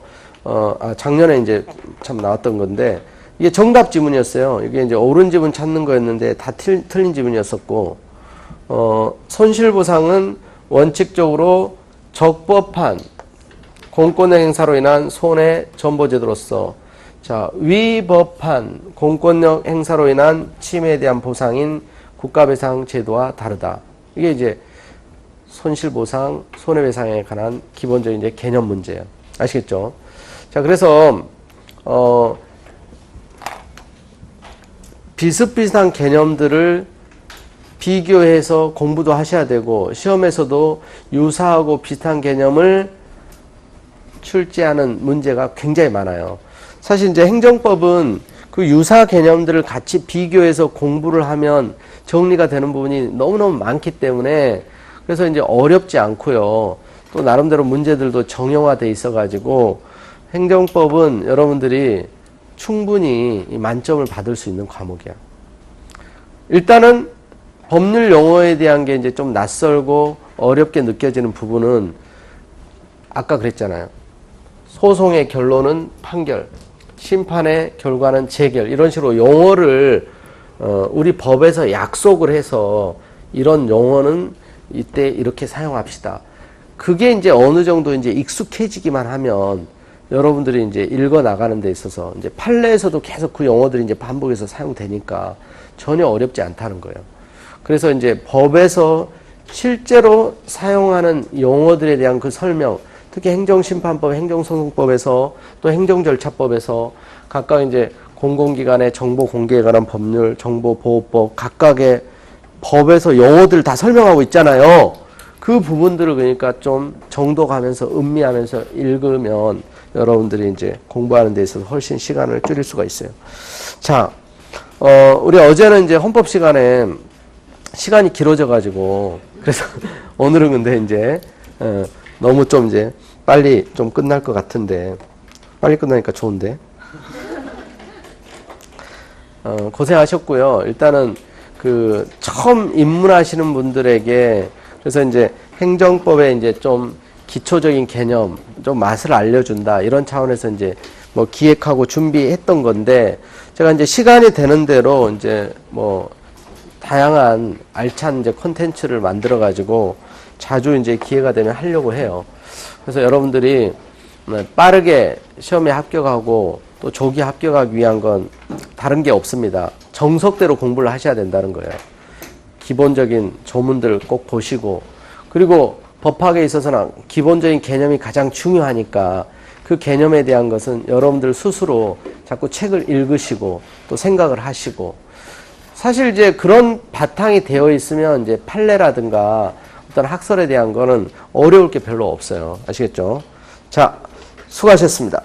작년에 이제 참 나왔던 건데 이게 정답 지문이었어요. 이게 이제 옳은 지문 찾는 거였는데 다 틀린 지문이었었고, 손실보상은 원칙적으로 적법한 공권력 행사로 인한 손해 전보제도로서 자, 위법한 공권력 행사로 인한 침해에 대한 보상인 국가배상 제도와 다르다. 이게 이제 손실보상, 손해배상에 관한 기본적인 이제 개념 문제예요. 아시겠죠? 자, 그래서 비슷비슷한 개념들을 비교해서 공부도 하셔야 되고 시험에서도 유사하고 비슷한 개념을 출제하는 문제가 굉장히 많아요. 사실 이제 행정법은 그 유사 개념들을 같이 비교해서 공부를 하면 정리가 되는 부분이 너무너무 많기 때문에 그래서 이제 어렵지 않고요. 또 나름대로 문제들도 정형화돼 있어가지고 행정법은 여러분들이 충분히 만점을 받을 수 있는 과목이야. 일단은 법률 용어에 대한 게 이제 좀 낯설고 어렵게 느껴지는 부분은 아까 그랬잖아요. 소송의 결론은 판결, 심판의 결과는 재결. 이런 식으로 용어를 우리 법에서 약속을 해서 이런 용어는 이때 이렇게 사용합시다. 그게 이제 어느 정도 이제 익숙해지기만 하면 여러분들이 이제 읽어 나가는 데 있어서 이제 판례에서도 계속 그 용어들이 이제 반복해서 사용되니까 전혀 어렵지 않다는 거예요. 그래서 이제 법에서 실제로 사용하는 용어들에 대한 그 설명, 특히 행정심판법, 행정소송법에서 또 행정절차법에서 각각 이제 공공기관의 정보 공개에 관한 법률, 정보보호법, 각각의 법에서 용어들을 다 설명하고 있잖아요. 그 부분들을 그러니까 좀 정독하면서 음미하면서 읽으면 여러분들이 이제 공부하는 데 있어서 훨씬 시간을 줄일 수가 있어요. 자, 우리 어제는 이제 헌법 시간에 시간이 길어져 가지고 그래서 오늘은 근데 이제 너무 좀 이제 빨리 좀 끝날 것 같은데 빨리 끝나니까 좋은데 고생하셨고요. 일단은 그 처음 입문하시는 분들에게 그래서 이제 행정법에 이제 좀 기초적인 개념, 좀 맛을 알려준다 이런 차원에서 이제 뭐 기획하고 준비했던 건데 제가 이제 시간이 되는 대로 이제 뭐 다양한 알찬 이제 콘텐츠를 만들어 가지고 자주 이제 기회가 되면 하려고 해요. 그래서 여러분들이 빠르게 시험에 합격하고 또 조기 합격하기 위한 건 다른 게 없습니다. 정석대로 공부를 하셔야 된다는 거예요. 기본적인 조문들 꼭 보시고 그리고 법학에 있어서는 기본적인 개념이 가장 중요하니까 그 개념에 대한 것은 여러분들 스스로 자꾸 책을 읽으시고 또 생각을 하시고 사실 이제 그런 바탕이 되어 있으면 이제 판례라든가 어떤 학설에 대한 거는 어려울 게 별로 없어요. 아시겠죠? 자, 수고하셨습니다.